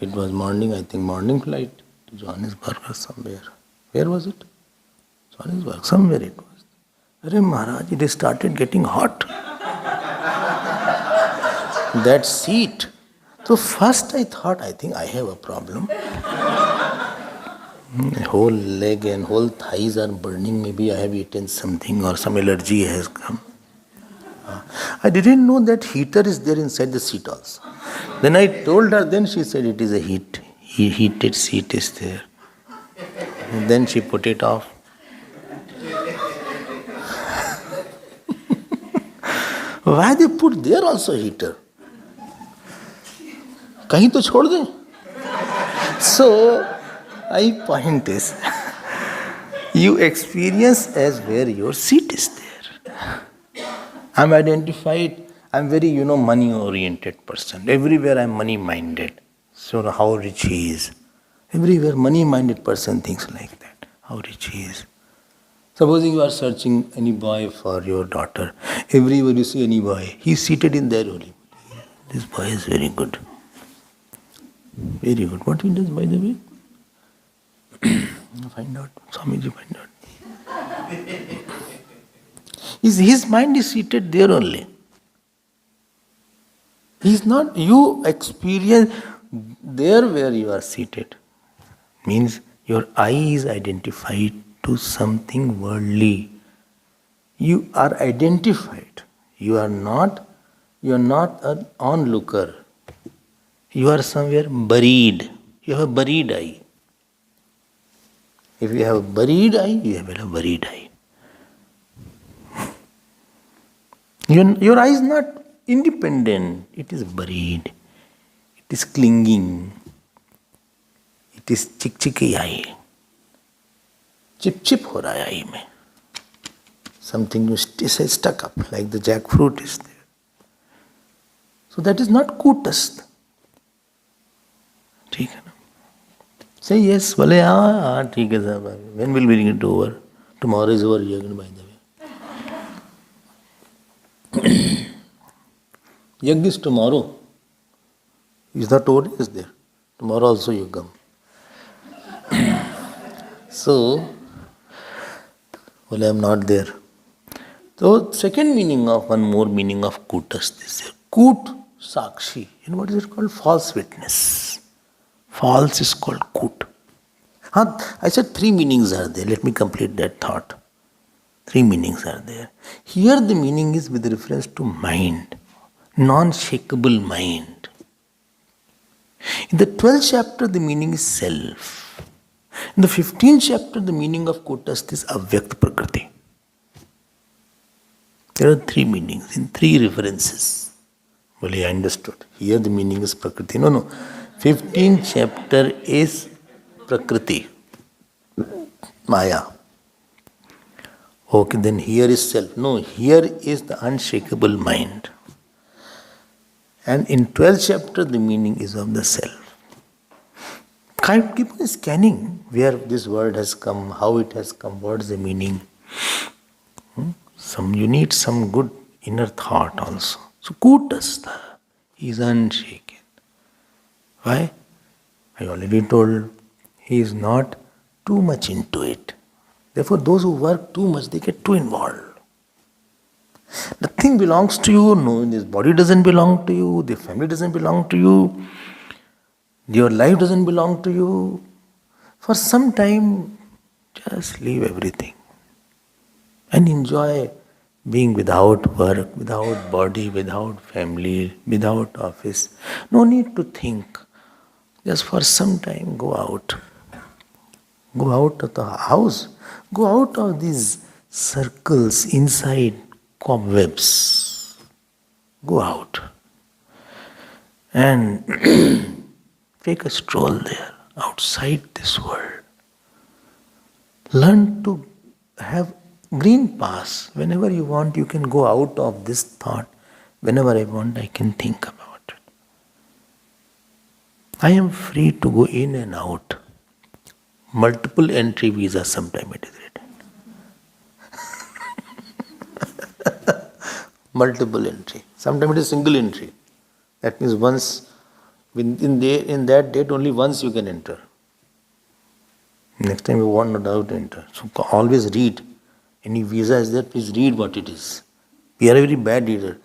It was morning, I think morning flight to Johannesburg or somewhere. Where was it? Johannesburg, somewhere it was. Arey Maharaj, it started getting hot. That seat. So first I thought, I think I have a problem. Whole leg and whole thighs are burning. Maybe I have eaten something or some allergy has come. I didn't know that heater is there inside the seat also. Then I told her, then she said it is a heated seat is there. And then she put it off. Why they put there also heater? कहीं तो छोड़ दें. So, my point is, you experience as where your seat is there. I'm identified, I'm very, money-oriented person. Everywhere I'm money-minded. So how rich he is. Everywhere money-minded person thinks like that. How rich he is. Supposing you are searching any boy for your daughter. Everywhere you see any boy, he's seated in there only. This boy is very good. Very good. What he does, by the way? Find out. Swamiji, find out. His mind is seated there only. He's not, you experience there where you are seated. Means your eye is identified to something worldly. You are identified. You are not an onlooker. You are somewhere buried. You have a buried eye. If you have a buried eye, you have a buried eye. Your eye is not independent. It is buried. It is clinging. It is chick-chicky eye. Chip-chip ho raha hai eye mein. Something is stuck up, like the jackfruit is there. So that is not kutastha. ठीक है ना? Say yes. बोले हाँ ठीक है साहब. When will we get over? Tomorrow is over again, by the way. Yajna is tomorrow. Is that told is there? Tomorrow also you come. So, well, I am not there. So, second meaning of one more meaning of kutas is kut sakshi. And what is it called? False witness. False is called kut. I said three meanings are there. Let me complete that thought. Three meanings are there. Here the meaning is with reference to mind, non-shakable mind. In the 12th chapter, the meaning is self. In the 15th chapter, the meaning of kutas is avyakt prakriti. There are three meanings in three references. Well, I understood. Here the meaning is prakriti. No. 15th chapter is prakriti, maya. Okay, then here is self. No, here is the unshakable mind. And in 12th chapter, the meaning is of the self. Keep on scanning where this word has come, how it has come, what is the meaning. You need some good inner thought also. So kutastha is unshaken. Why? I already told he is not too much into it. Therefore, those who work too much, they get too involved. Nothing belongs to you. No, this body doesn't belong to you. The family doesn't belong to you. Your life doesn't belong to you. For some time, just leave everything and enjoy being without work, without body, without family, without office. No need to think. Just for some time, go out. Go out of the house. Go out of these circles inside cobwebs. Go out and take a stroll there, outside this world. Learn to have green pass. Whenever you want, you can go out of this thought. Whenever I want, I can think about it. I am free to go in and out. Multiple entry visa, sometime it is written. Multiple entry. Sometimes it is single entry. That means once, in that date only once you can enter. Next time you want, no doubt, enter. So always read. Any visa is there, please read what it is. We are a very bad reader.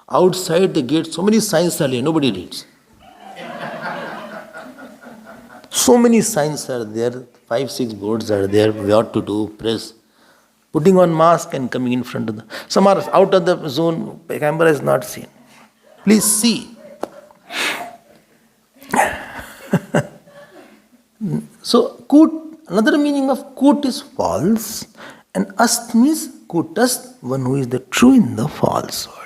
Outside the gate, so many signs are there, nobody reads. So many signs are there, 5-6 boards are there, what to do, press. Putting on mask and coming in front of the... Some are out of the zone, camera is not seen. Please see. So, kut, another meaning of kut is false, and ast means kutast, one who is the true in the false world.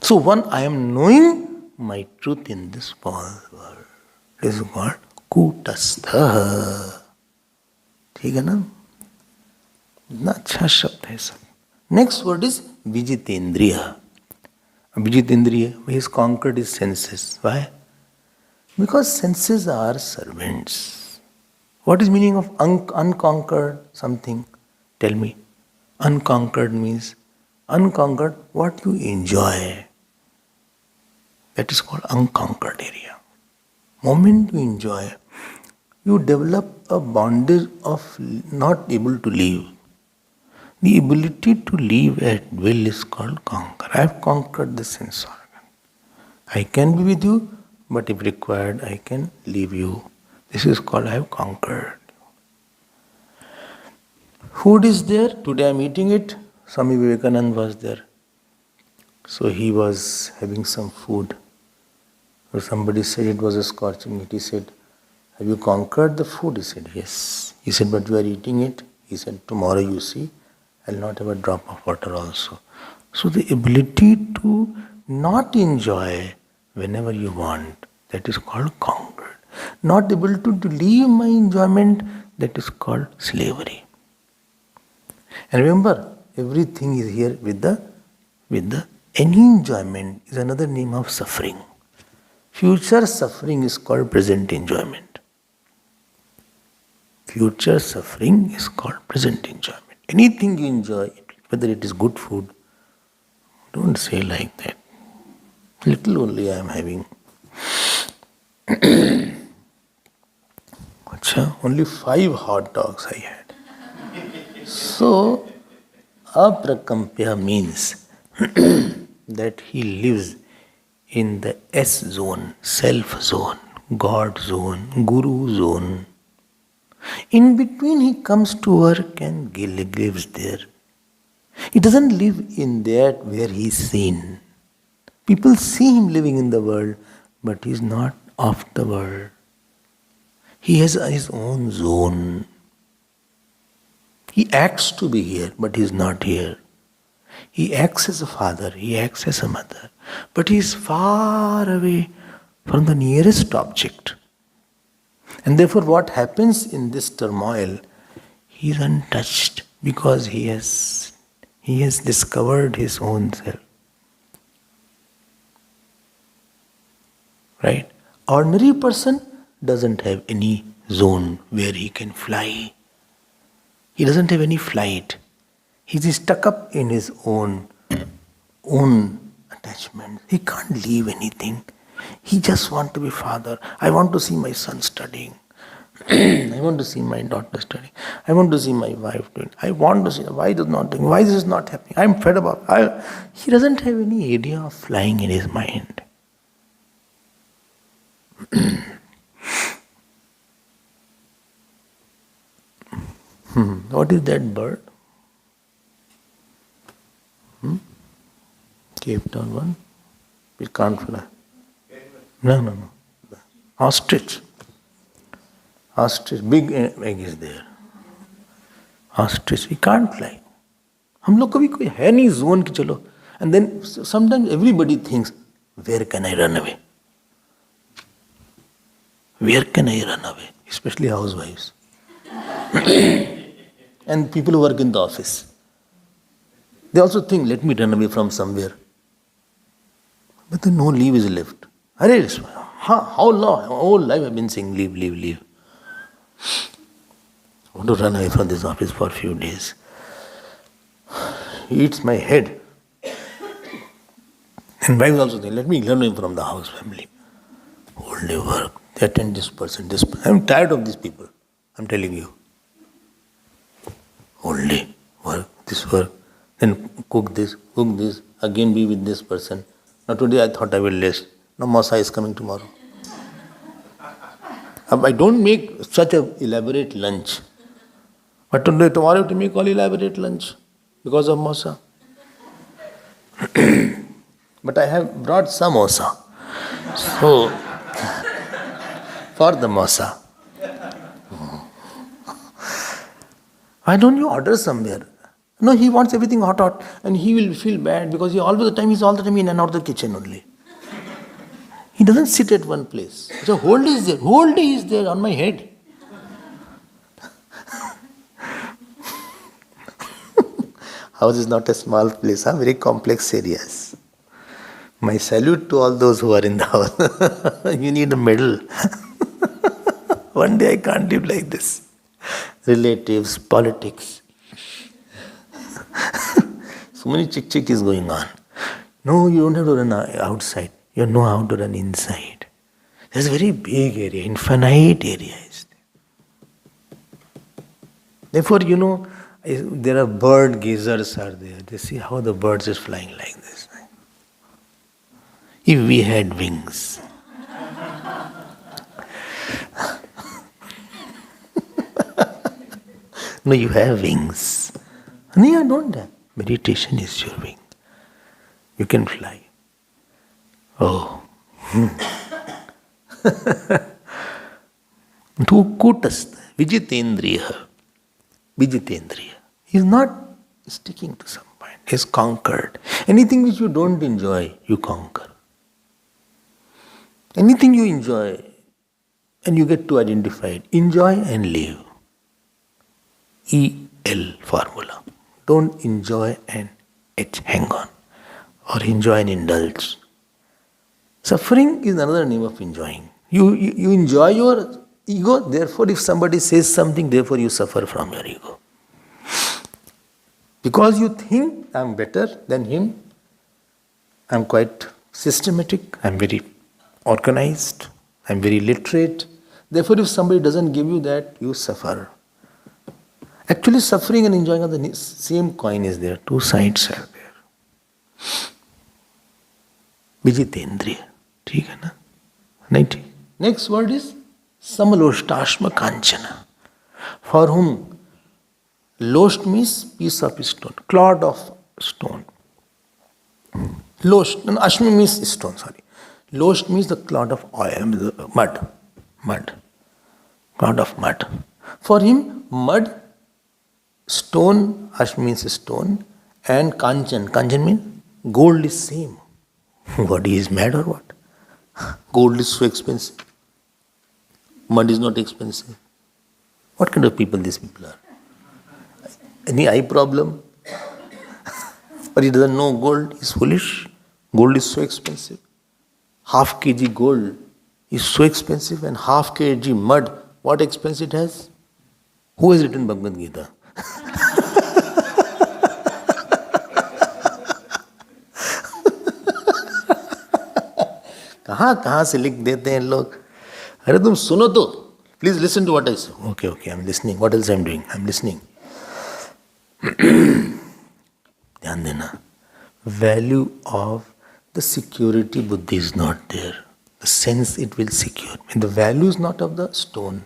So, one, I am knowing my truth in this false world. This is called kutastha. ठीक है ना? इतना अच्छा शब्द है सब. Next word is vijitendriya. Vijitendriya, he has conquered his senses. Why? Because senses are servants. What is meaning of unconquered something? Tell me. Unconquered means unconquered what you enjoy. That is called unconquered area. Moment you enjoy, you develop a bondage of not able to leave. The ability to leave at will is called conquer. I have conquered the sense organ. I can be with you, but if required, I can leave you. This is called I have conquered. Food is there. Today I am eating it. Swami Vivekananda was there. So he was having some food. So somebody said it was a scorching heat. He said, have you conquered the food? He said, yes. He said, but you are eating it? He said, tomorrow you see, I will not have a drop of water also. So the ability to not enjoy whenever you want, that is called conquered. Not able to leave my enjoyment, that is called slavery. And remember, everything is here with the any enjoyment is another name of suffering. Future suffering is called present enjoyment. Future suffering is called present enjoyment. Anything you enjoy, whether it is good food, don't say like that. Little only I am having. Achha, only 5 hot dogs I had. So, aprakampya means that he lives in the S zone, self zone, God zone, Guru zone. In between, he comes to work and lives there. He doesn't live in that where he is seen. People see him living in the world, but he is not of the world. He has his own zone. He acts to be here, but he is not here. He acts as a father, he acts as a mother, but he is far away from the nearest object. And therefore, what happens in this turmoil, he is untouched because he has discovered his own self. Right? Ordinary person doesn't have any zone where he can fly. He doesn't have any flight. He is stuck up in his own attachment. He can't leave anything. He just wants to be father. I want to see my son studying. I want to see my daughter studying. I want to see my wife doing. I want to see why it is not doing. Why this is not happening. I am fed up. He doesn't have any idea of flying in his mind. What is that bird? Cape Town one? It can't fly. No. Ostrich. Ostrich, big egg is there. Ostrich, we can't fly. हम लोग को भी कोई है नहीं zone कि चलो. And then sometimes everybody thinks, where can I run away? Where can I run away? Especially housewives. And people who work in the office. They also think, let me run away from somewhere. But then no leave is left. How long? Whole life I've been saying, leave. I want to run away from this office for a few days. It eats my head. And wives also think, let me run away from the house family. Whole day work. They attend this person. I'm tired of these people. I'm telling you. Whole day work, this work. Then cook this, again be with this person. Now today I thought I will rest. Now Masa is coming tomorrow. I don't make such an elaborate lunch. But tomorrow I have to make all elaborate lunch because of Masa. But I have brought samosa. So, for the Masa. Why don't you order somewhere? No, he wants everything hot, and he will feel bad because he's all the time in and out of the kitchen only. He doesn't sit at one place. So whole day is there on my head. House is not a small place, very complex areas. My salute to all those who are in the house. You need a medal. One day I can't live like this. Relatives, politics. So many chick is going on. No, you don't have to run outside. You know how to run inside. There's a very big area, infinite area is there. Therefore, there are bird gazers are there. They see how the birds is flying like this. If we had wings. No, you have wings. No, you don't have. Meditation is your wing. You can fly. Oh. Tu kutastha, vijitendriya. Vijitendriya. He is not sticking to some point. He is conquered. Anything which you don't enjoy, you conquer. Anything you enjoy, and you get to identify it. Enjoy and live. EL formula. Don't enjoy and hang on. Or enjoy and indulge. Suffering is another name of enjoying. You enjoy your ego, therefore if somebody says something, therefore you suffer from your ego. Because you think I'm better than him, I'm quite systematic, I'm very organized, I'm very literate. Therefore, if somebody doesn't give you that, you suffer. Actually, suffering and enjoying are the same coin is there. Two sides are there. Vijitendriya. ठीक है ना? नहीं ठीक. Next word is Samaloshtashma Kanchana. For whom Lost means piece of stone, clod of stone. Lost, no, Ashmi means stone, sorry. Lost means the clod of oil, mud. Clod of mud. For him, mud, stone, Ashmi means stone, and Kanchan means gold is same. What, he is mad or what? Gold is so expensive. Mud is not expensive. What kind of people these people are? Any eye problem? But he doesn't know gold is foolish. Gold is so expensive. Half kg gold is so expensive, and half kg mud, what expense it has? Who has written Bhagavad Gita? कहाँ से लिख देते हैं लोग. अरे तुम सुनो तो. Please listen to what I say. Okay, I'm listening. What else I'm doing? I'm listening. ध्यान देना. Value of the security buddhi is not there. The sense it will secure. And the value is not of the stone.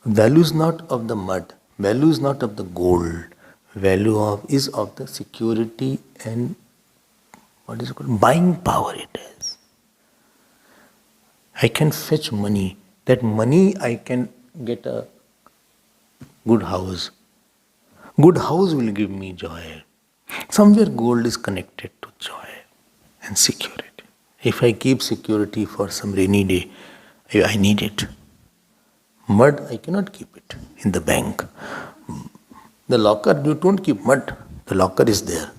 Value is not of the mud. Value is not of the gold. Value is of the security and what is it called? Buying power it has. I can fetch money. That money I can get a good house. Good house will give me joy. Somewhere gold is connected to joy and security. If I keep security for some rainy day, I need it. Mud, I cannot keep it in the bank. The locker, you don't keep mud. The locker is there.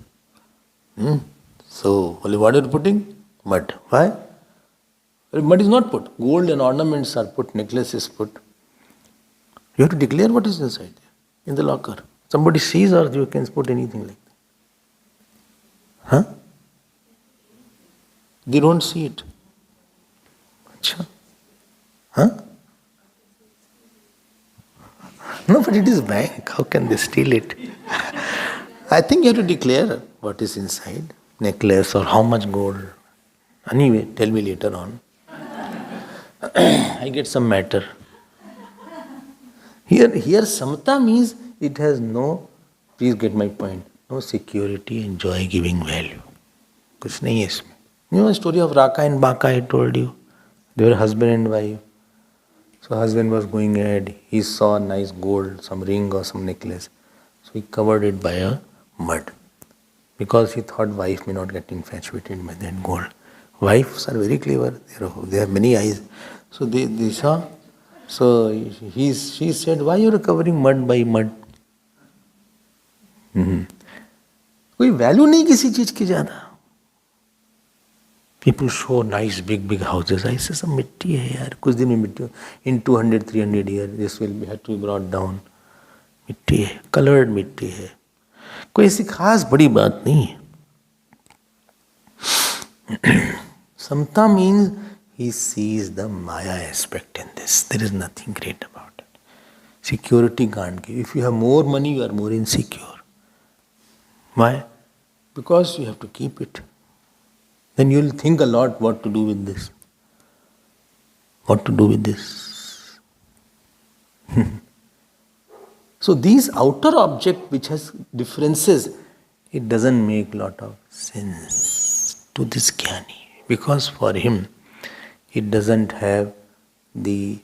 So, only what are you putting? Mud. Why? Mud is not put. Gold and ornaments are put, necklaces put. You have to declare what is inside there, in the locker. Somebody sees or you can put anything like that. Huh? They don't see it. Achha. Huh? No, but it is bank. How can they steal it? I think you have to declare what is inside. Necklace or how much gold. Anyway, tell me later on. I get some matter. Here samata means it has no, please get my point, no security and joy giving value. Kuch nahi hai isme. You know the story of Raka and Baka I told you? They were husband and wife. So husband was going ahead, he saw a nice gold, some ring or some necklace. So he covered it by a mud. Because he thought wife may not get infatuated by that gold. Wives are very clever, they have many eyes. So they saw. So she said, why you are covering mud by mud? कोई value नहीं किसी चीज की ज्यादा. People show nice big houses. ऐसे सब मिट्टी है यार, कुछ दिन में मिट्टी. In 200-300 years this will have to be brought down. मिट्टी है, colored मिट्टी है. कोई ऐसी खास बड़ी बात नहीं है. Samta means he sees the Maya aspect in this. There is nothing great about it. Security can't give. If you have more money, you are more insecure. Why? Because you have to keep it. Then you will think a lot what to do with this. What to do with this. So these outer object which has differences, it doesn't make lot of sense to this jnani. Because for him, it doesn't have the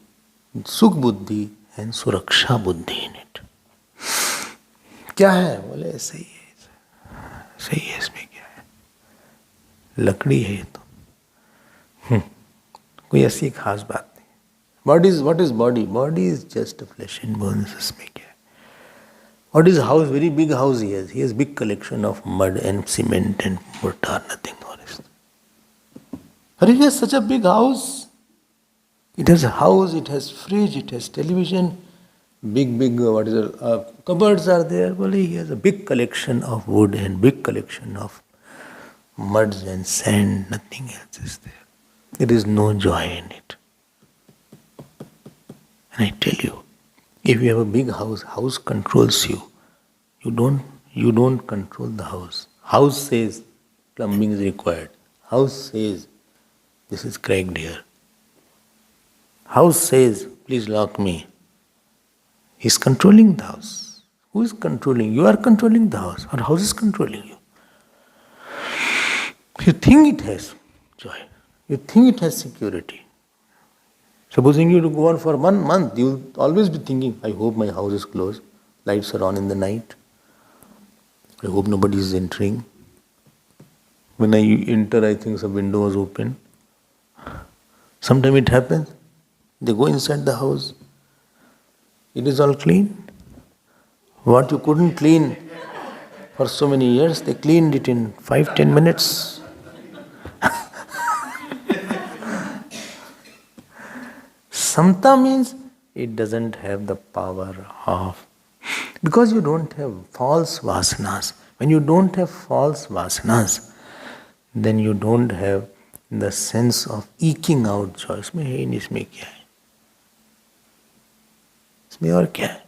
sukh buddhi and suraksha buddhi in it. क्या है? बोले सही है, सही है. इसमें क्या है? लकड़ी है ये तो. कोई ऐसी खास बात नहीं. Body is what is body? Body is just a flesh and bones. इसमें क्या है? What is house? Very big house he has. He has big collection of mud and cement and mortar. Nothing more. But he has such a big house. It has a house, it has fridge, it has television, big cupboards are there. Well, he has a big collection of wood and big collection of muds and sand, nothing else is there. There is no joy in it. And I tell you, if you have a big house, house controls you. You don't control the house. House says plumbing is required. House says this is cracked here. House says please lock me. He's controlling the house. Who is controlling? You are controlling the house, or house is controlling you. You think it has joy. You think it has security. Supposing you to go on for 1 month, you will always be thinking, I hope my house is closed, lights are on in the night, I hope nobody is entering. When I enter, I think the window was open. Sometimes it happens, they go inside the house, it is all clean. What you couldn't clean for so many years, they cleaned it in 5-10 minutes. Samta means it doesn't have the power of, because you don't have false vasanas. When you don't have false vasanas, then you don't have the sense of eking out joy. इसमें है नहीं, इसमें क्या है? इसमें और क्या है?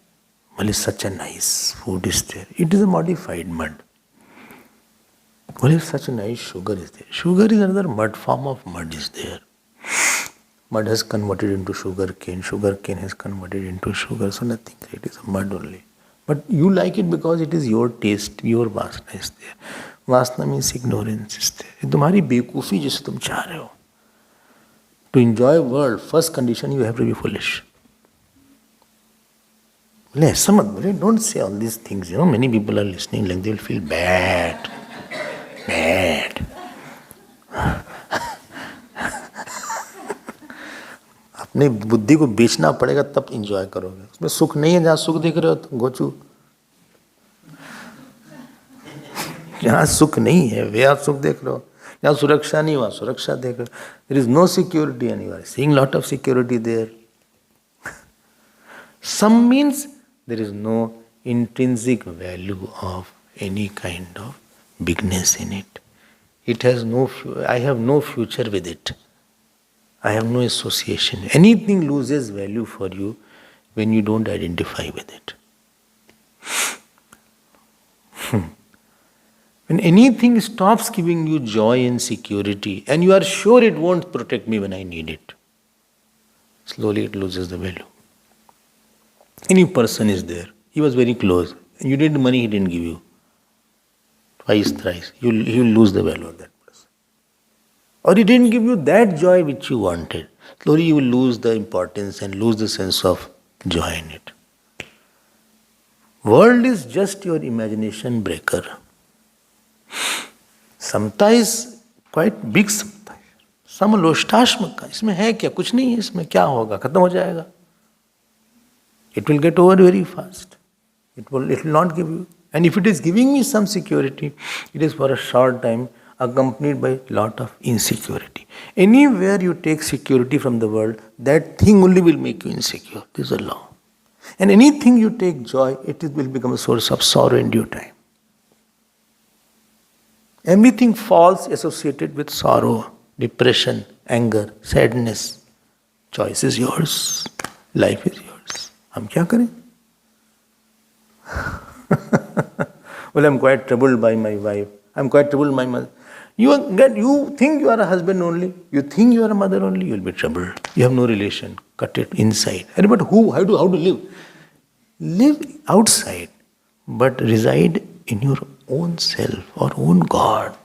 Well, such a nice food is there. It is a modified mud. Well, such a nice sugar is there. Sugar is another mud, form of mud is there. Mud has converted into sugar cane has converted into sugar, so nothing, it is a mud only. But you like it because it is your taste, your vasana is there. Vasana means ignorance is there. ये तुम्हारी बेवकूफ़ी जिसे तुम चाह रहे हो. To enjoy world, first condition you have to be foolish. ऐसा मत बोले, don't say all these things. You know, many people are listening like they will feel bad. अपनी बुद्धि को बेचना पड़ेगा तब इंजॉय करोगे. उसमें सुख नहीं है. जहाँ सुख देख रहे हो तो गोचू. जहाँ सुख नहीं है वे आप सुख देख रहे हो. जहाँ सुरक्षा नहीं वहाँ सुरक्षा देख रहे हो. There is no security and you are seeing lot of security there. Some means there is no intrinsic value of any kind of bigness in it. It has no, I have no future with it. I have no association. Anything loses value for you when you don't identify with it. When anything stops giving you joy and security, and you are sure it won't protect me when I need it, slowly it loses the value. Any person is there, he was very close, and you needed money, he didn't give you. Twice, thrice, he will lose the value of that person. Or he didn't give you that joy which you wanted. Slowly you will lose the importance and lose the sense of joy in it. World is just your imagination breaker. Samta is quite big समता है. समलोष्टाश्म का इसमें है क्या? कुछ नहीं है इसमें. क्या होगा? खत्म हो जाएगा. It will get over very fast. It will not give you. And if it is giving me some security, it is for a short time, accompanied by lot of insecurity. Anywhere you take security from the world, that thing only will make you insecure. This is a law. And anything you take joy, will become a source of sorrow in due time. Everything falls associated with sorrow, depression, anger, sadness. Choice is yours. Life is yours. हम क्या करें? Well, I'm quite troubled by my wife. I'm quite troubled by my mother. You think you are a husband only. You think you are a mother only. You will be troubled. You have no relation. Cut it inside. But who? How to live? Live outside, but reside in your own self or own God.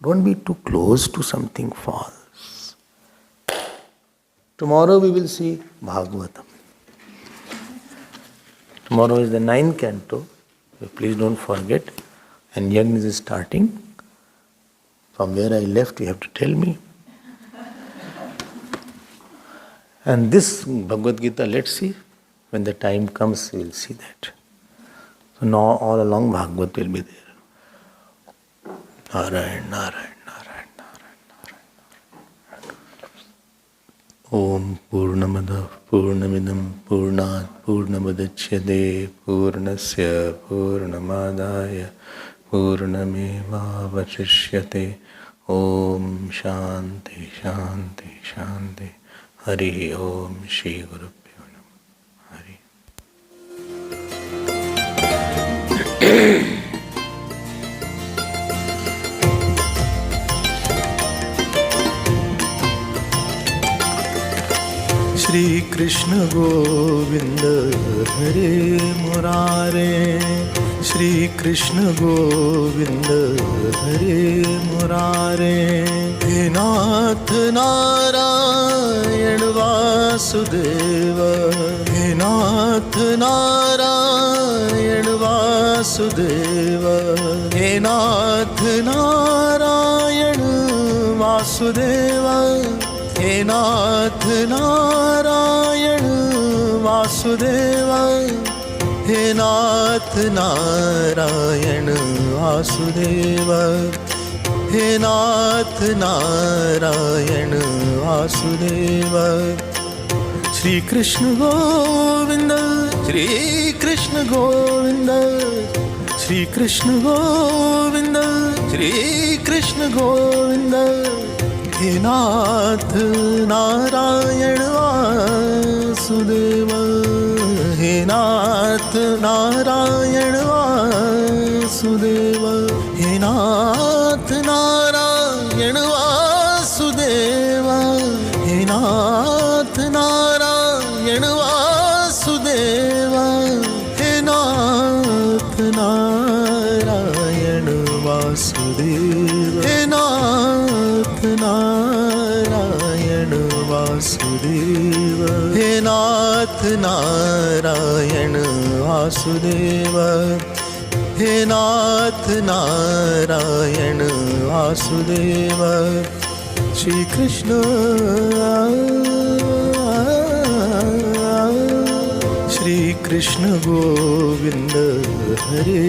Don't be too close to something false. Tomorrow we will see Bhagavatam. Tomorrow is the 9th canto. So please don't forget. And Yajna is starting. From where I left, you have to tell me. And this Bhagavad Gita, let's see. When the time comes, we will see that. So now all along Bhagavad will be there. Narayan, Narayan, Narayan, Narayan, Narayan. Om Purnamada Purnamidam Purnat Purnamudachyate Purnasya Purnamadaya पूर्णमेवावशिष्यते। ओम शांति शांति शांति। हरि ओम। श्री गुरुभ्यो नमः। हरि। श्री कृष्ण गोविंद हरे मुरारे, श्री कृष्ण गोविंद हरे मुरारे। हे नाथ नारायण वासुदेव, हे नाथ नारायण वासुदेव, हे नाथ नारायण वासुदेव, हे नाथ नारायण वासुदेव, हे नाथ नारायण वासुदेव, हे नाथ नारायण वासुदेव। श्री कृष्ण गोविंद, श्री कृष्ण गोविंद, श्री कृष्ण गोविंद, श्री कृष्ण गोविंद। हे नाथ नारायण वासुदेव, हे नाथ नारायण वासुदेव, हे नाथ नारायण वासुदेव, हे नाथ नारायण वासुदेव, हे नाथ नारायण वासुदेव, हे नाथ नारायण वासुदेव, हे नाथ नारायण वासुदेव, हे नाथ नारायण वासुदेव। श्री कृष्ण श्री कृष्ण गोविंद हरे